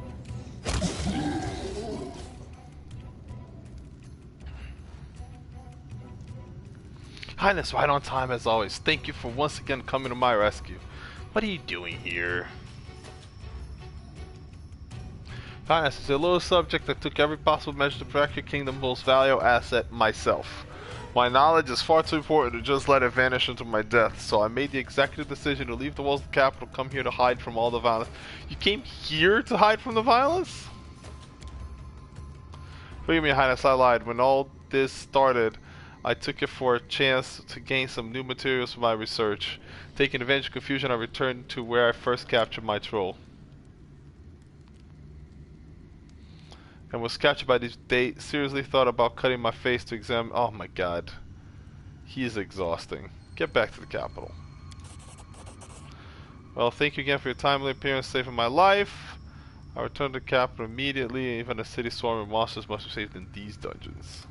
Highness, right on time as always. Thank you for once again coming to my rescue. What are you doing here? Highness, it's a little subject that took every possible measure to protect your kingdom's most valuable asset, myself. My knowledge is far too important to just let it vanish into my death, so I made the executive decision to leave the walls of the capital, come here to hide from all the violence. You came here to hide from the violence? Forgive me, Highness, I lied. When all this started, I took it for a chance to gain some new materials for my research. Taking advantage of confusion, I returned to where I first captured my troll. And was captured by these. They seriously thought about cutting my face to examine. Oh my god. He is exhausting. Get back to the capital. Well, thank you again for your timely appearance, saving my life. I returned to the capital immediately. Even a city swarming monsters must be safe in these dungeons.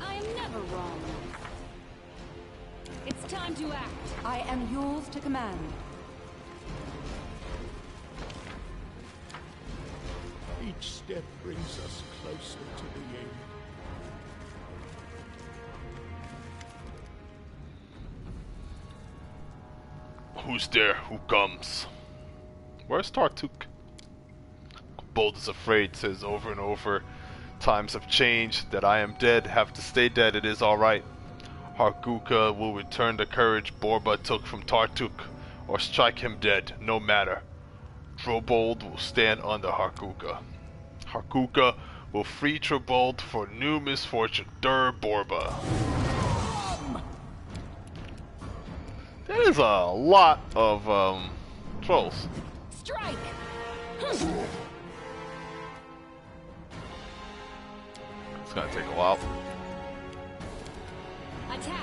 I am never wrong. It's time to act. I am yours to command. Each step brings us closer to the end. Who's there? Who comes? Where's Tartuk? Bold is afraid, says over and over. Times have changed, that I am dead, have to stay dead, it is alright. Harkuka will return the courage Borba took from Tartuk, or strike him dead, no matter. Trobold will stand under Harkuka. Harkuka will free Trobold for new misfortune. Dur Borba. That is a lot of trolls. Strike! It's gonna take a while. Attack!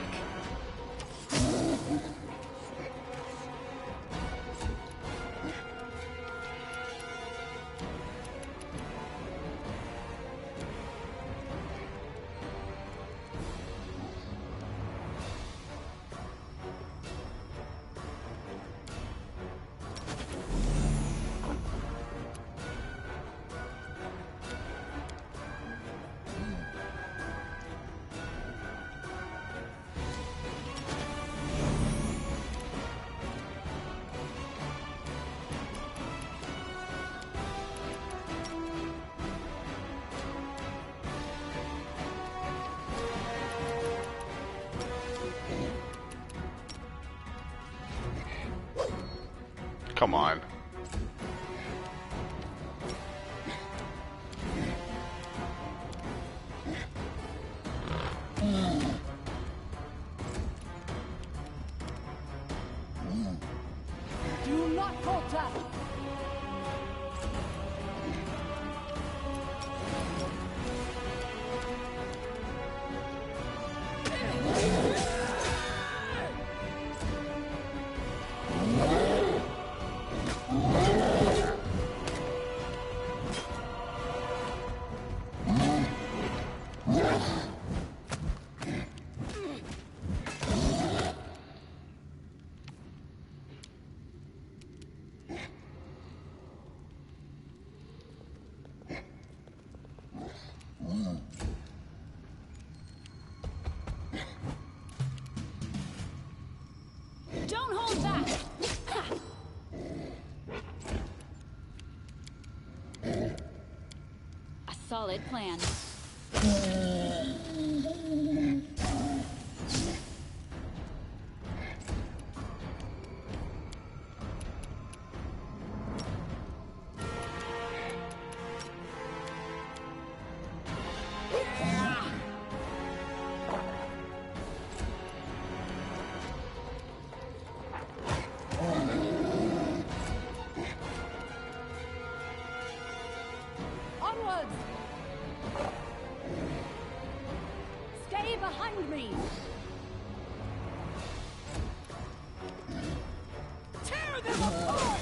Come on. Do not falter. Don't hold back! A solid plan. Onwards! Stay behind me! Tear them apart!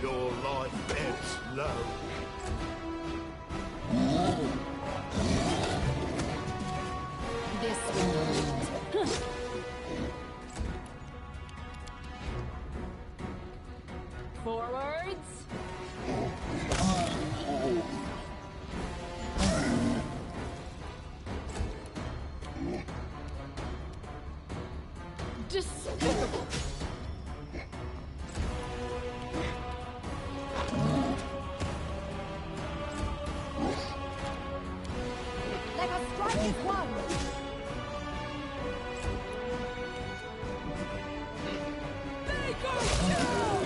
Your life ebbs low. This will Forwards. Despicable. Let us strike as one! They go down!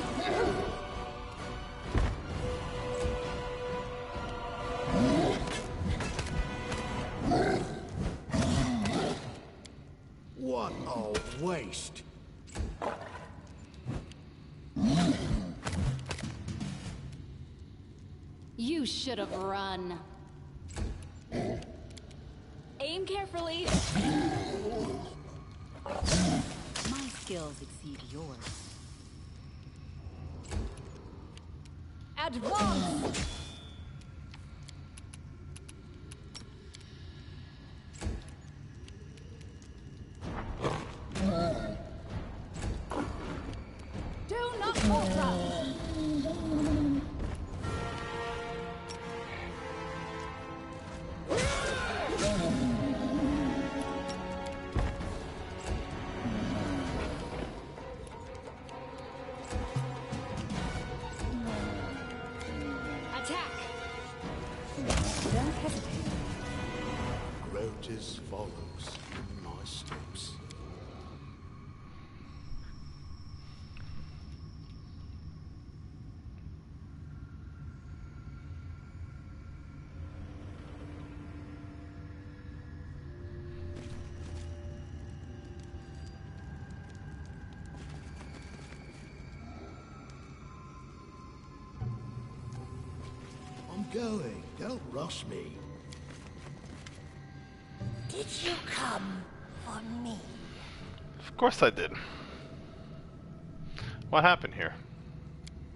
What a waste. You should have run. Aim carefully. My skills exceed yours. Advance! Do not falter! Attack! Don't hesitate. Groges follows in my steps. I'm going. Don't rush me. Did you come for me? Of course I did. What happened here?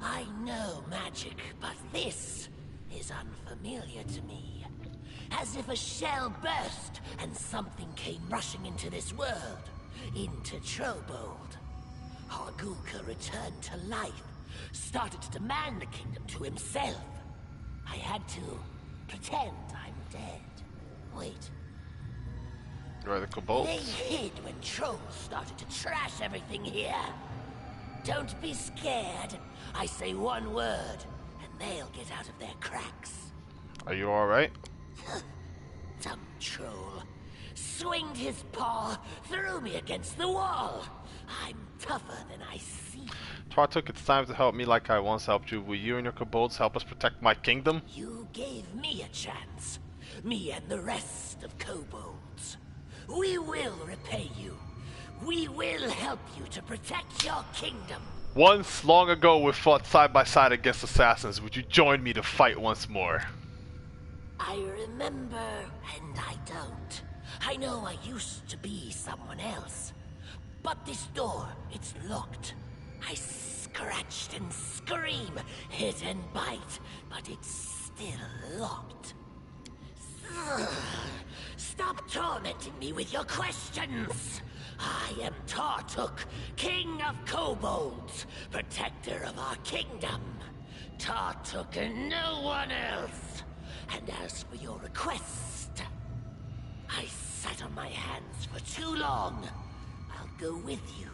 I know magic, but this is unfamiliar to me. As if a shell burst and something came rushing into this world, into Trobold. Hargulka returned to life, started to demand the kingdom to himself. I had to pretend I'm dead. Wait, You're the kobolds. they hid when trolls started to trash everything here. Don't be scared. I say one word, and they'll get out of their cracks. Are you alright? Some troll swinged his paw, threw me against the wall. I'm tougher than I seem. Tartuk, it's time to help me like I once helped you. Will you and your kobolds help us protect my kingdom? You gave me a chance. Me and the rest of kobolds. We will repay you. We will help you to protect your kingdom. Once, long ago, we fought side by side against assassins. Would you join me to fight once more? I remember, and I don't. I know I used to be someone else. But this door, it's locked. I scratched and scream, hit and bite, but it's still locked. Stop tormenting me with your questions! I am Tartuk, King of Kobolds, protector of our kingdom. Tartuk and no one else. And as for your request, I sat on my hands for too long. I'll go with you.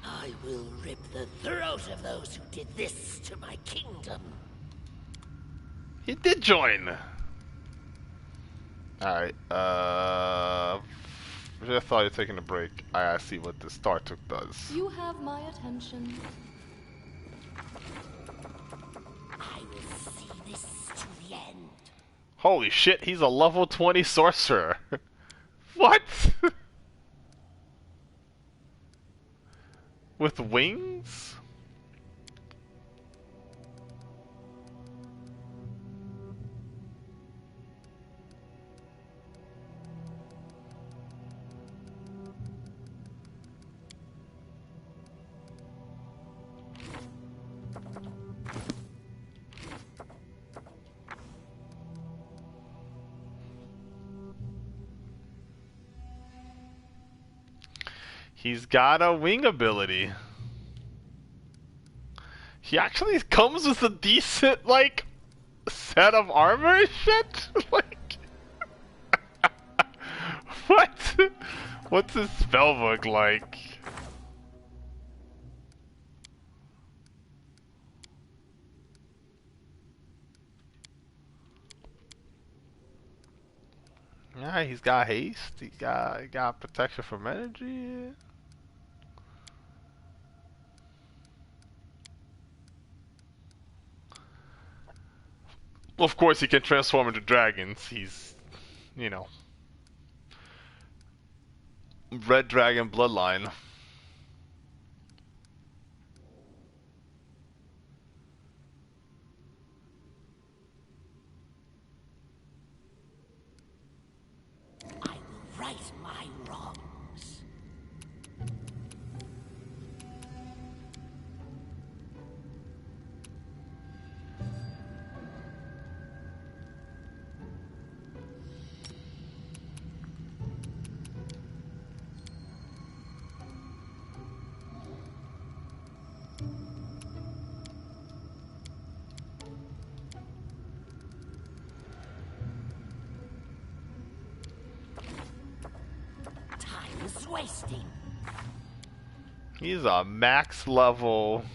I will rip the throat of those who did this to my kingdom. He did join! Alright, I thought you were taking a break. I see what this Tartuk does. You have my attention. I will see this to the end. Holy shit, he's a level 20 sorcerer. What? With wings? He's got a wing ability. He actually comes with a decent, like, set of armor and shit? Like... What? What's his spellbook like? Yeah, he's got haste. He got protection from energy. Of course, he can transform into dragons. He's, you know, Red Dragon bloodline. I will right my wrongs. wasting. He's a max level.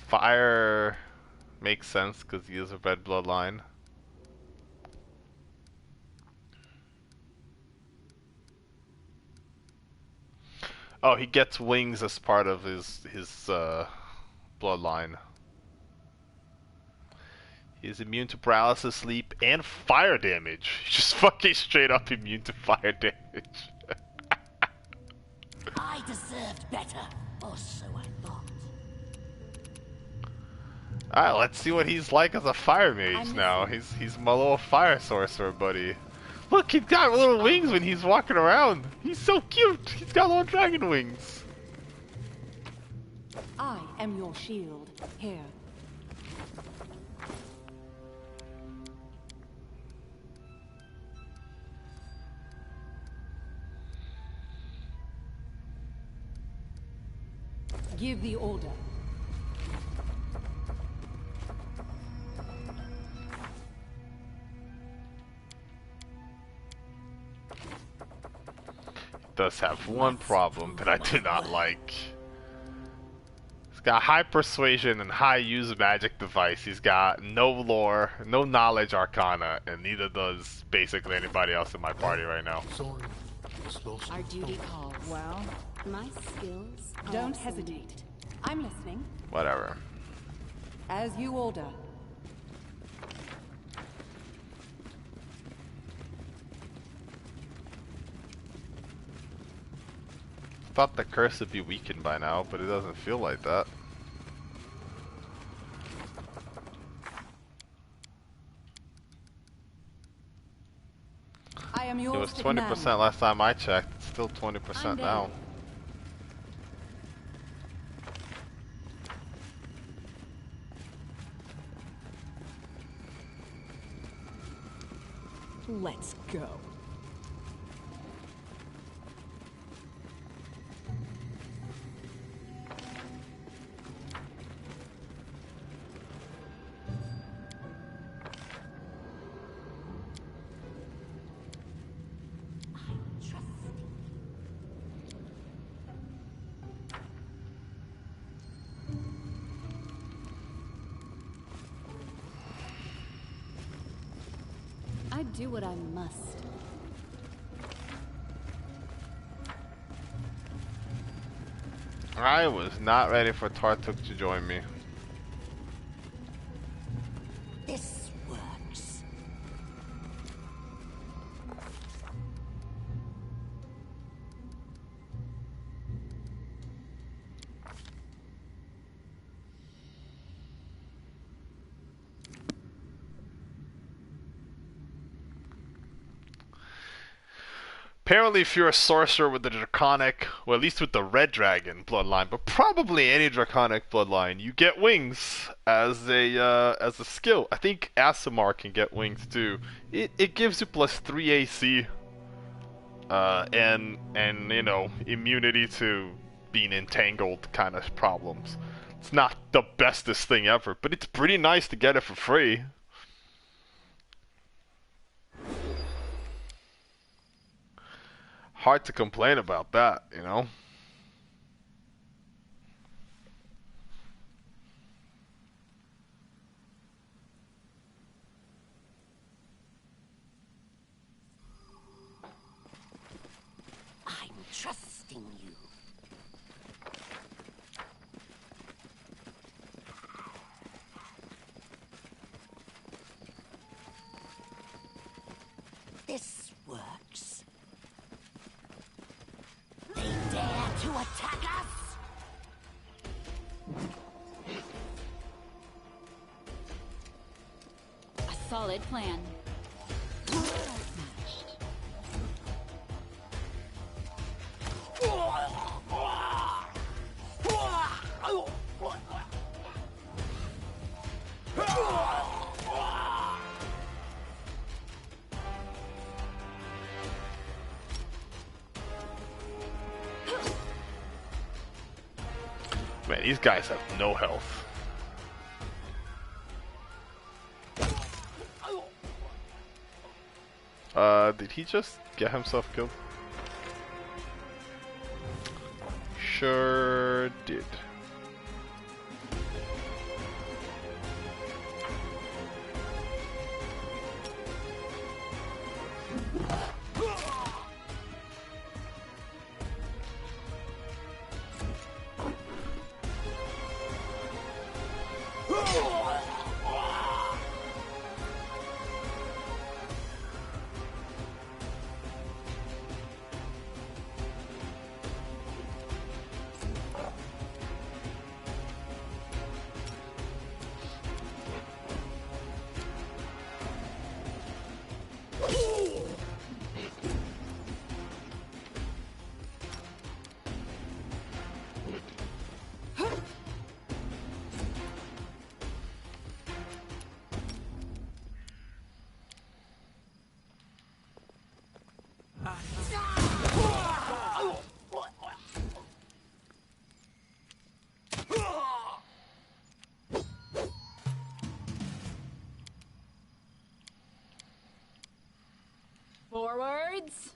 Fire makes sense because he is a red bloodline. Oh, he gets wings as part of his bloodline. He's immune to paralysis, sleep, and fire damage. He's just fucking straight up immune to fire damage. I deserved better, or so I thought. Alright, let's see what he's like as a fire mage now. He's my little fire sorcerer buddy. Look, he's got little wings when he's walking around. He's so cute. He's got little dragon wings. I am your shield. Here. Give the order. Does have one problem that I do not like. He's got high persuasion and high use magic device. He's got no lore, no knowledge arcana, and neither does basically anybody else in my party right now. Sorry, it's lost. Our duty calls. Well, My skills are don't obsolete. hesitate. I'm listening. Whatever. As you order. Thought the curse would be weakened by now, but it doesn't feel like that. I am yours It was to 20% command. last time I checked. It's still 20% I'm now. ready. Let's go. I do what I must. I was not ready for Tartuk to join me. This works. Apparently, if you're a sorcerer with the Draconic, or at least with the Red Dragon bloodline, but probably any Draconic bloodline, you get wings as a skill. I think Aasimar can get wings too. It gives you +3 AC, and you know, immunity to being entangled kind of problems. It's not the bestest thing ever, but it's pretty nice to get it for free. Hard to complain about that, you know? I'm trusting you. This works. They dare to attack us? A solid plan. these guys have no health. Did he just get himself killed? Sure did. Forwards.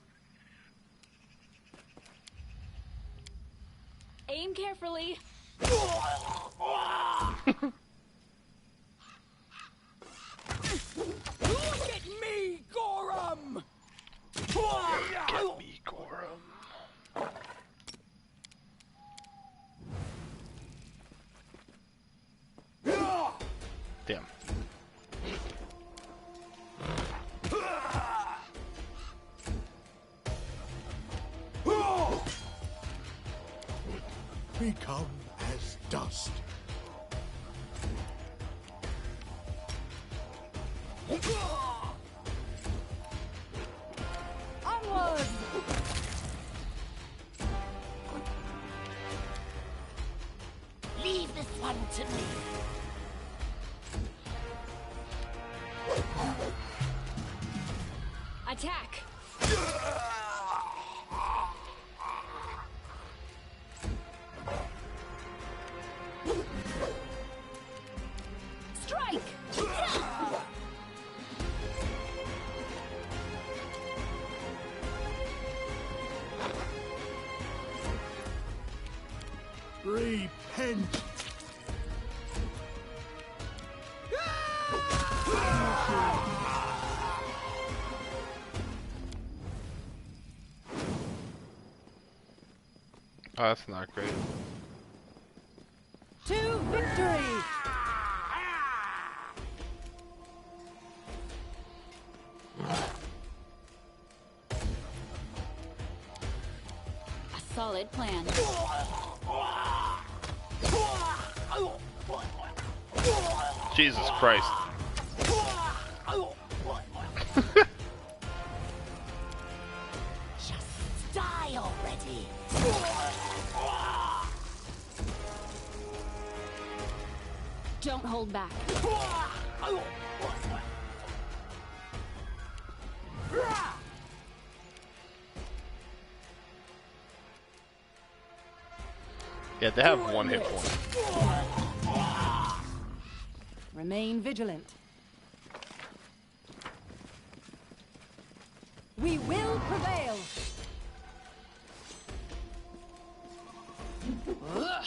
Aim carefully. Look at me, Gorham! Get me, Gorham. Damn. Become as dust. Onward! Leave this one to me. Attack. Strike. Repent. Oh, that's not great. To victory! A solid plan. Jesus Christ. Just die already. Don't hold back. Yeah, they have one hit point. Remain vigilant. We will prevail! Ugh.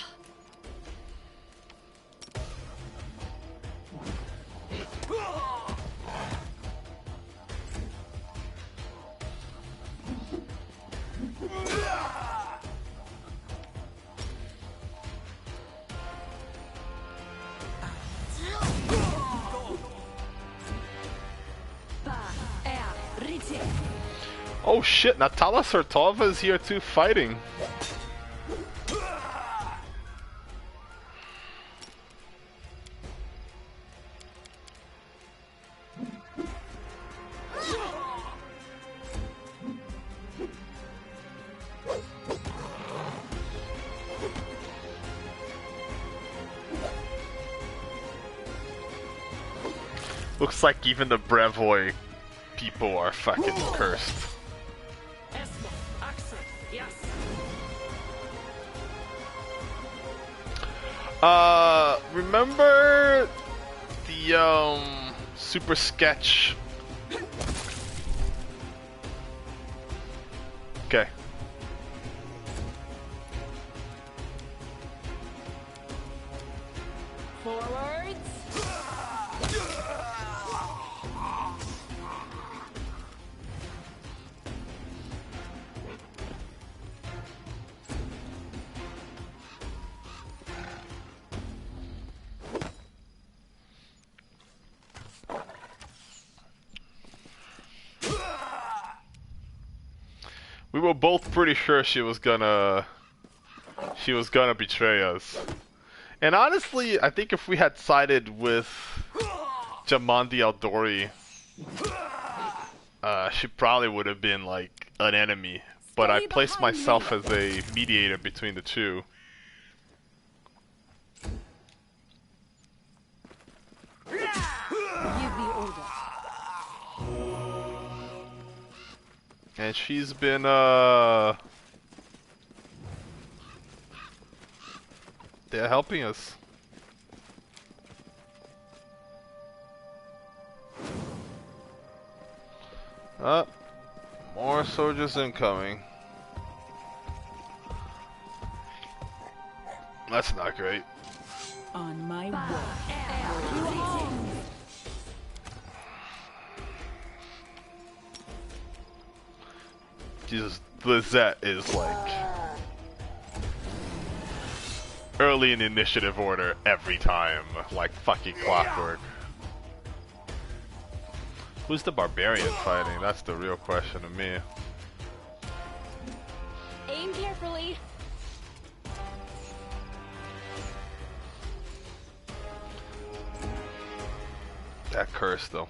Oh shit, Natala Sartova is here too, fighting. Looks like even the Brevoy people are fucking cursed. Remember the super sketch? Okay. Forwards. We were both pretty sure she was gonna betray us. And honestly, I think if we had sided with Jamandi Aldori, she probably would have been like an enemy. But I placed myself as a mediator between the two. Give the order. And she's been, they're helping us. More soldiers incoming. That's not great. On my way. Jesus, Lizette is like early in initiative order every time, like fucking clockwork. Who's the barbarian fighting? That's the real question to me. Aim carefully. That curse though.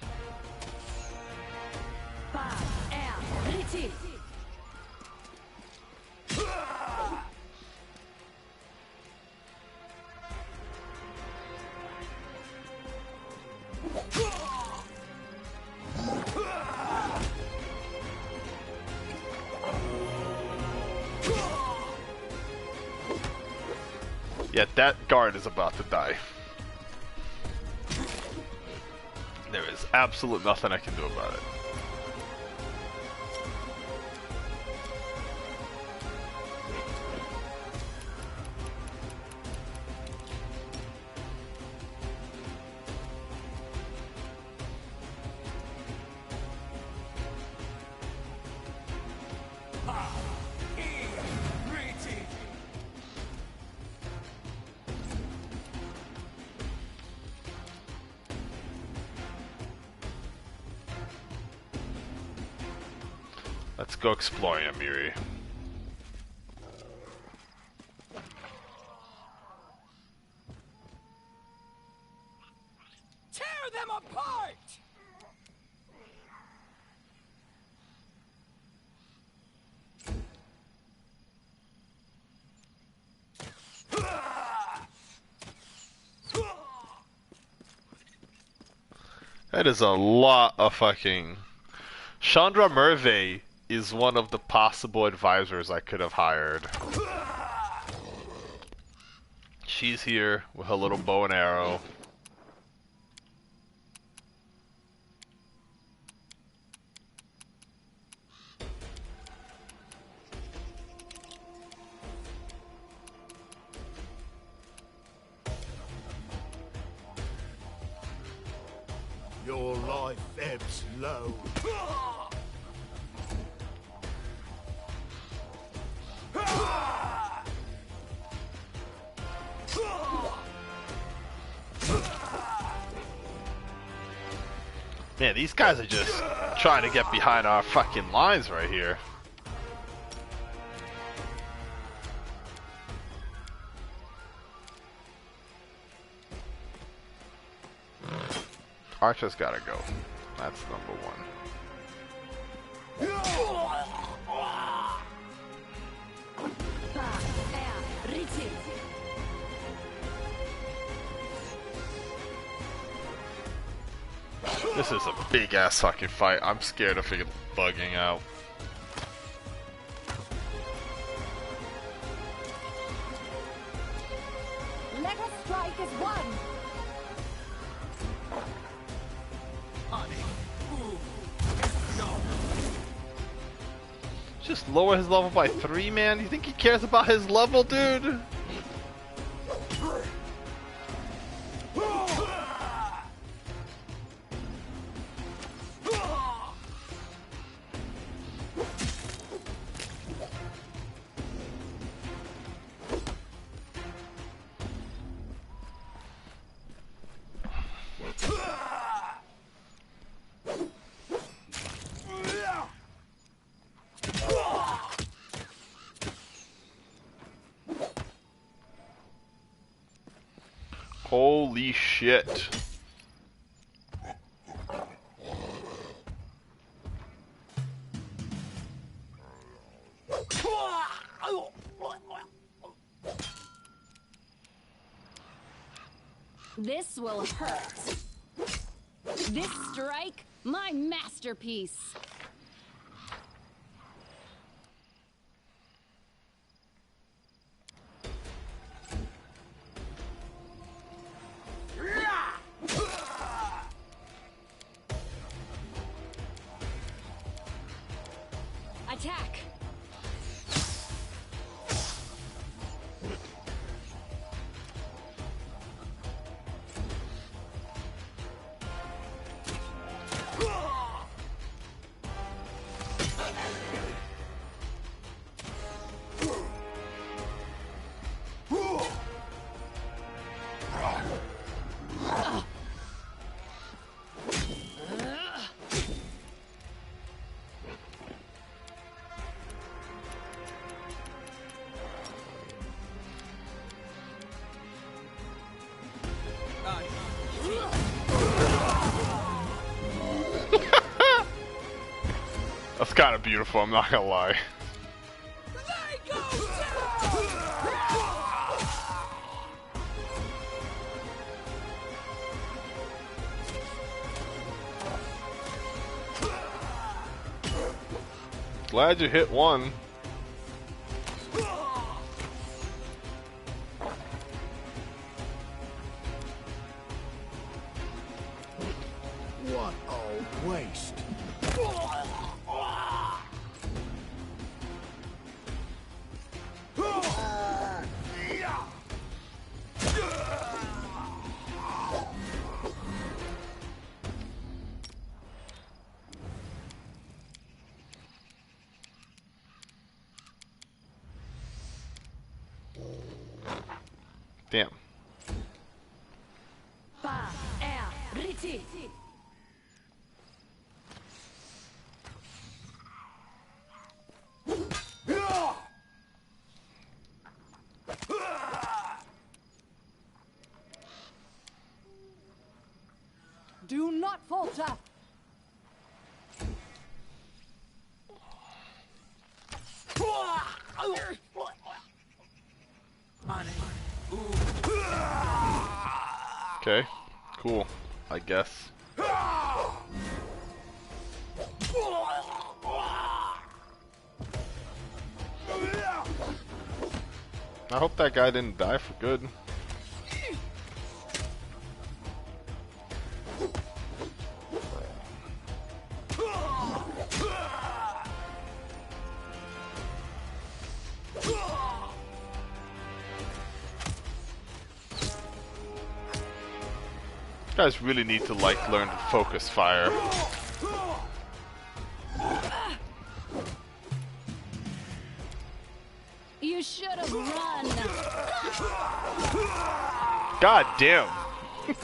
Yeah, that guard is about to die. There is absolute nothing I can do about it. Let's go exploring, Amiri. Tear them apart! That is a lot of fucking... Chandra Merve is one of the possible advisors I could have hired. She's here with her little bow and arrow. Your life ebbs low. Man, these guys are just trying to get behind our fucking lines right here. Archer's gotta go. That's number one. This is a big ass fucking fight. I'm scared of it bugging out. Let us just lower his level by 3, man? You think he cares about his level, dude? Holy shit. This will hurt. This strike, my masterpiece. Attack. That's kind of beautiful, I'm not gonna lie. They go Glad you hit one. What a waste. Damn. Do not falter. Okay, cool, I guess. I hope that guy didn't die for good. You guys really need to learn to focus fire. You should have run. God damn. A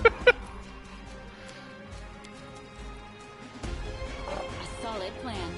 solid plan.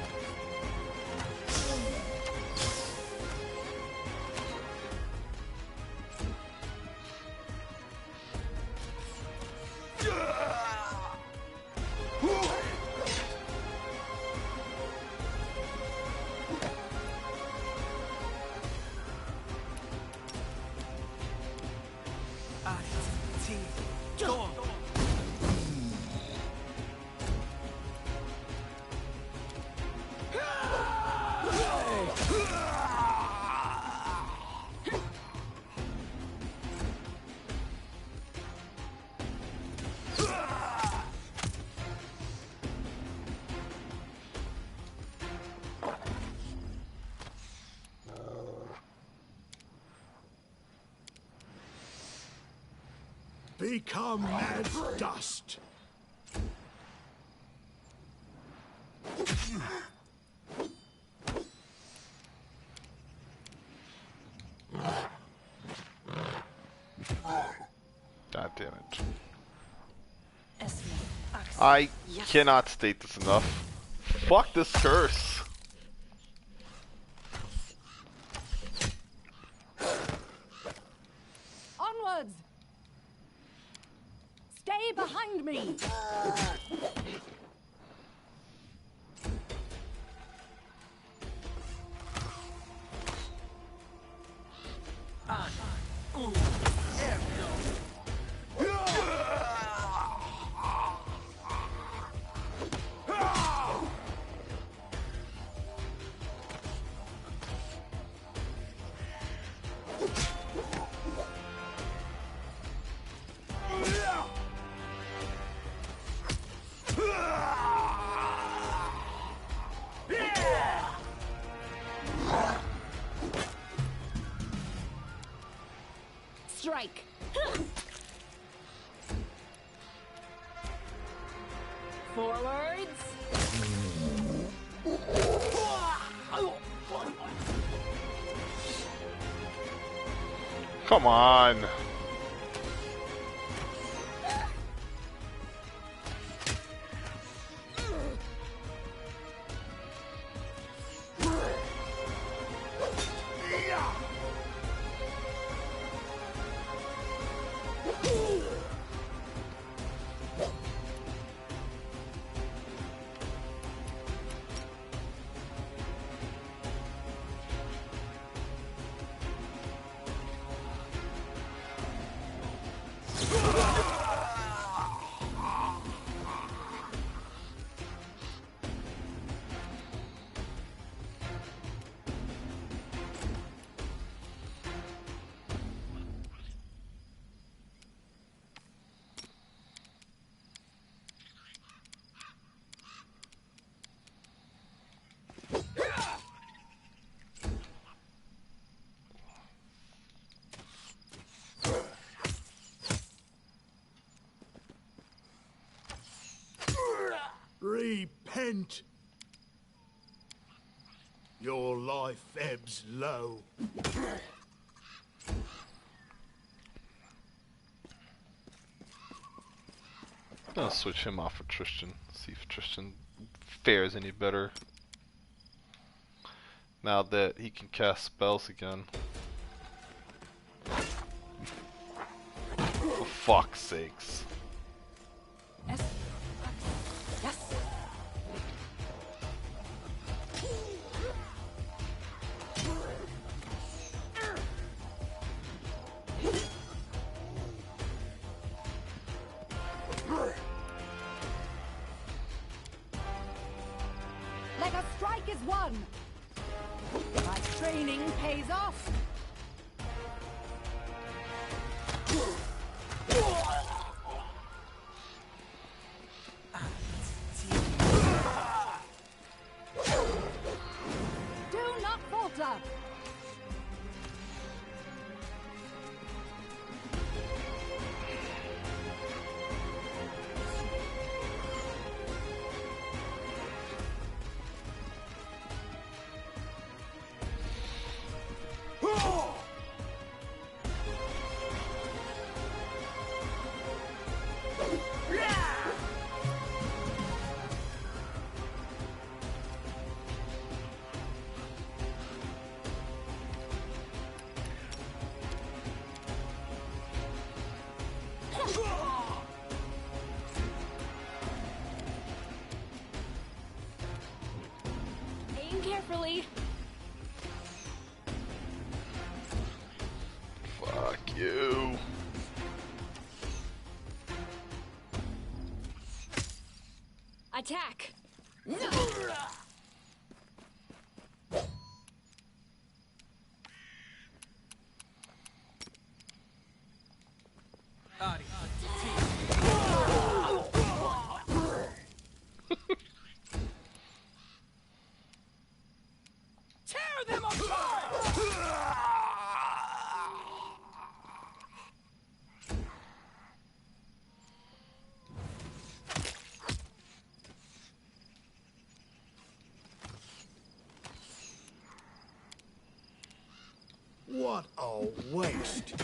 Become as dust. God damn it. I cannot state this enough. Fuck this curse. Onwards! Stay behind me! Strike. Forwards. Come on. Repent. Your life ebbs low. I'll switch him off for Tristan. See if Tristan fares any better. Now that he can cast spells again. For fuck's sakes. Yes. Yes. Like a strike is won. My training pays off. Do not falter. Aim carefully. Fuck you. Attack. Tear them apart! waste.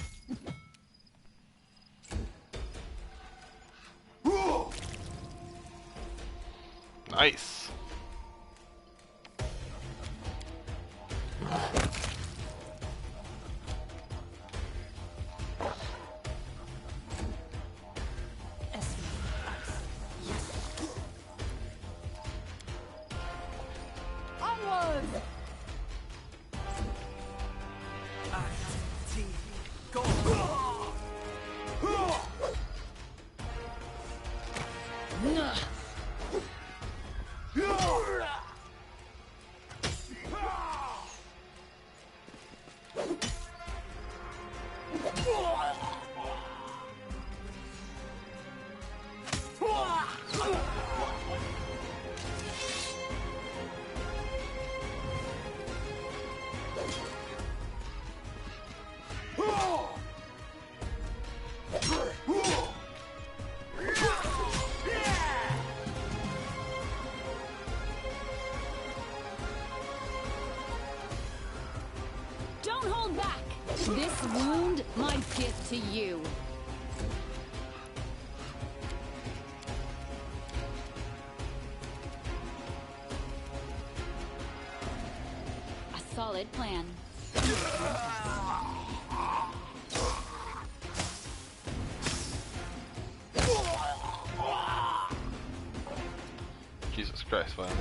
Nice. Onwards! Don't hold back. This wound, my gift to you. A solid plan. Jesus Christ, finally.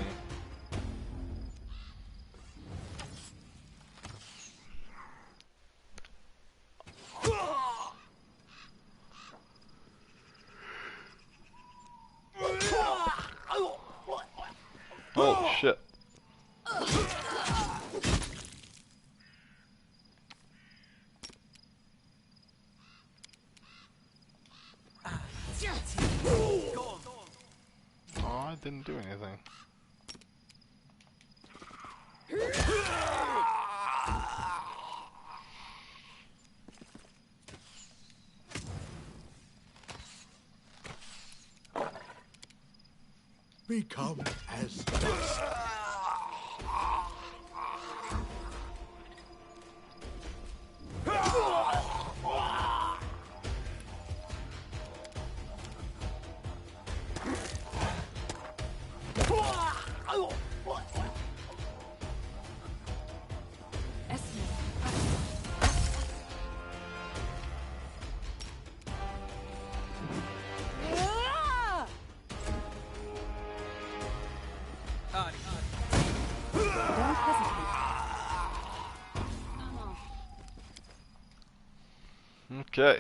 Oh shit. Oh, I didn't do anything. Become as dust. Ah! Don't hesitate. Okay.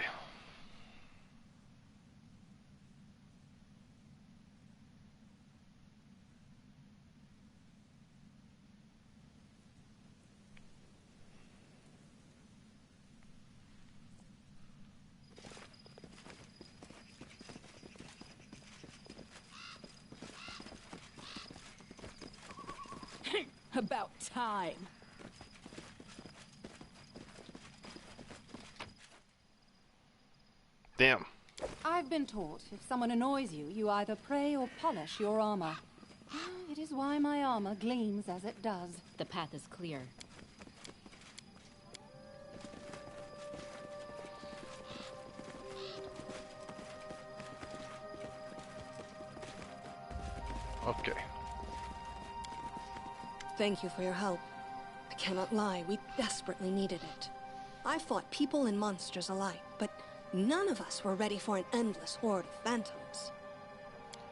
About time. Damn. I've been taught if someone annoys you, you either pray or polish your armor. It is why my armor gleams as it does. The path is clear. Okay. Thank you for your help. I cannot lie, we desperately needed it. I fought people and monsters alike, but none of us were ready for an endless horde of phantoms.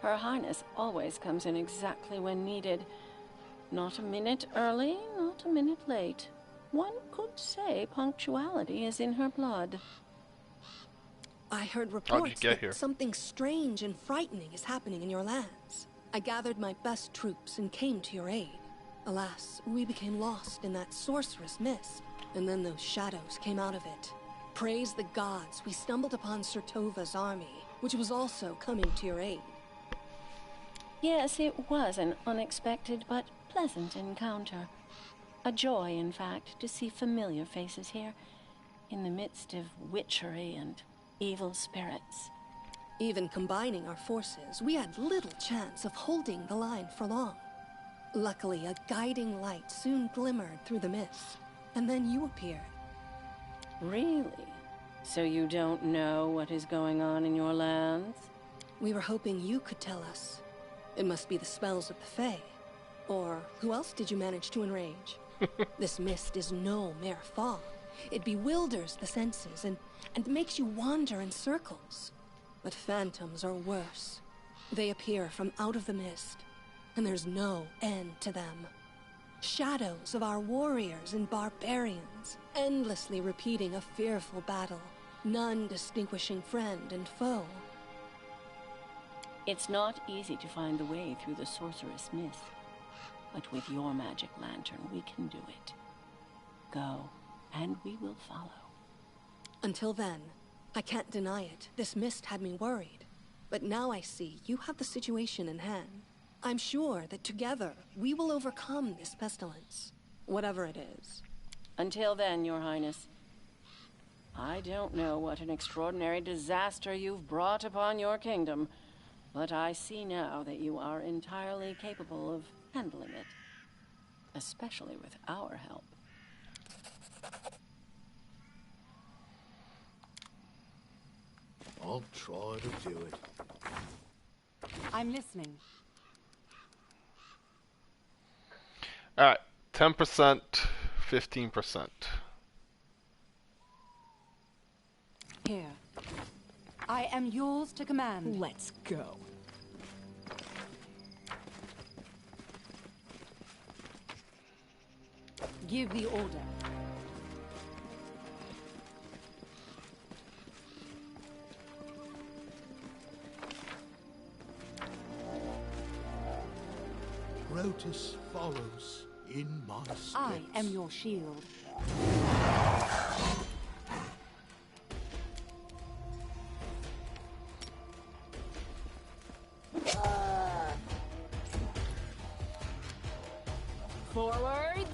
Her Highness always comes in exactly when needed. Not a minute early, not a minute late. One could say punctuality is in her blood. I heard How'd you reports get that here? something strange and frightening is happening in your lands. I gathered my best troops and came to your aid. Alas, we became lost in that sorcerous mist, and then those shadows came out of it. Praise the gods, we stumbled upon Sertova's army, which was also coming to your aid. Yes, it was an unexpected but pleasant encounter. A joy, in fact, to see familiar faces here, in the midst of witchery and evil spirits. Even combining our forces, we had little chance of holding the line for long. Luckily, a guiding light soon glimmered through the mist, and then you appeared. Really? So you don't know what is going on in your lands? We were hoping you could tell us. It must be the spells of the Fae. Or who else did you manage to enrage? This mist is no mere fog. It bewilders the senses and makes you wander in circles. But phantoms are worse. They appear from out of the mist, and there's no end to them. Shadows of our warriors and barbarians, endlessly repeating a fearful battle, none distinguishing friend and foe. It's not easy to find the way through the sorceress mist, but with your magic lantern, we can do it. Go, and we will follow. Until then, I can't deny it. This mist had me worried. But now I see you have the situation in hand. I'm sure that together we will overcome this pestilence, whatever it is. Until then, Your Highness, I don't know what an extraordinary disaster you've brought upon your kingdom, but I see now that you are entirely capable of handling it, especially with our help. I'll try to do it. I'm listening. Alright, 10%, 15%. Here. I am yours to command. Let's go. Give the order. Rotus follows in my steps. I am your shield. Forwards.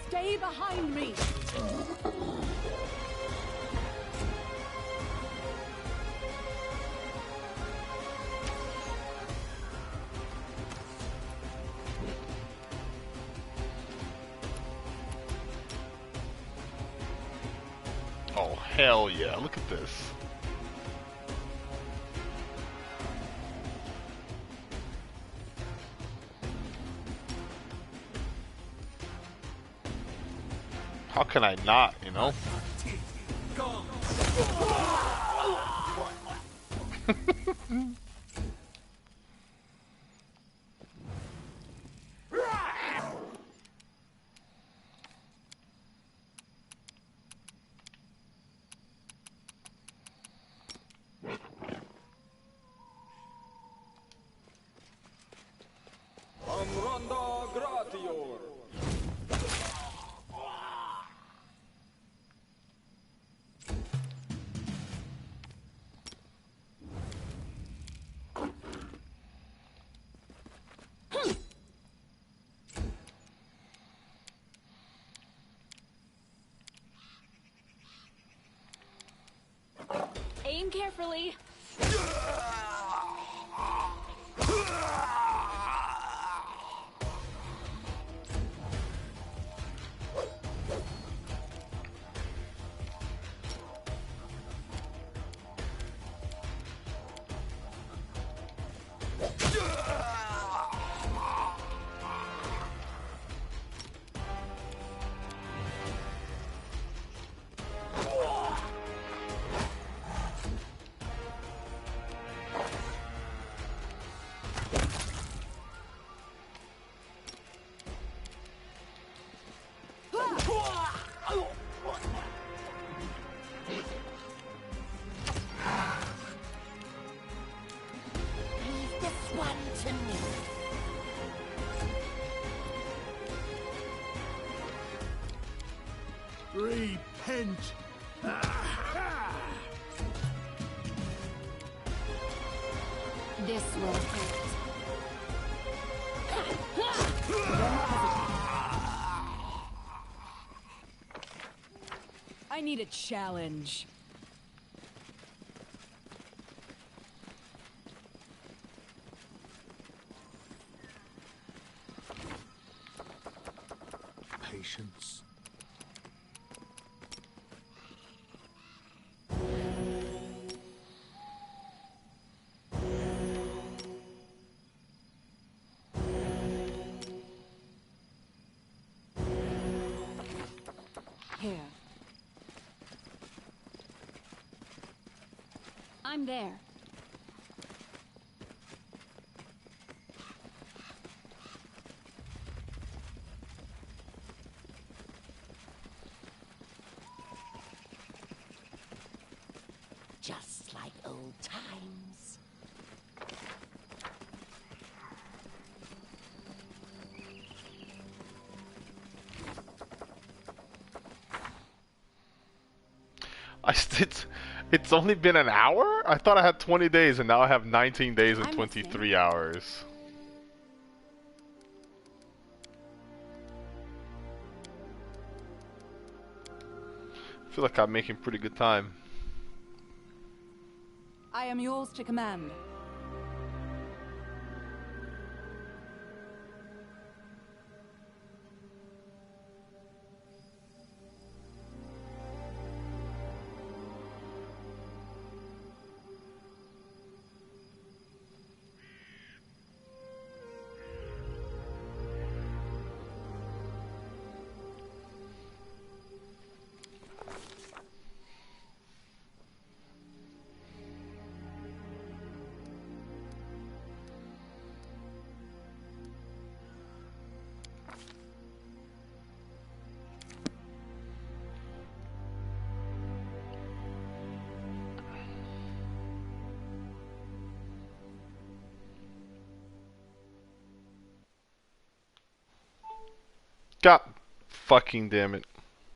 Stay behind me! Oh, hell yeah, look at this. How can I not, you know? Amranda Gratior. Aim carefully. one to me. Repent! This will hurt. I need a challenge. Patience. Here. I'm there. Just like old times. It's only been an hour? I thought I had 20 days and now I have 19 days and I'm 23 hours. I feel like I'm making pretty good time. I am yours to command. God fucking damn it.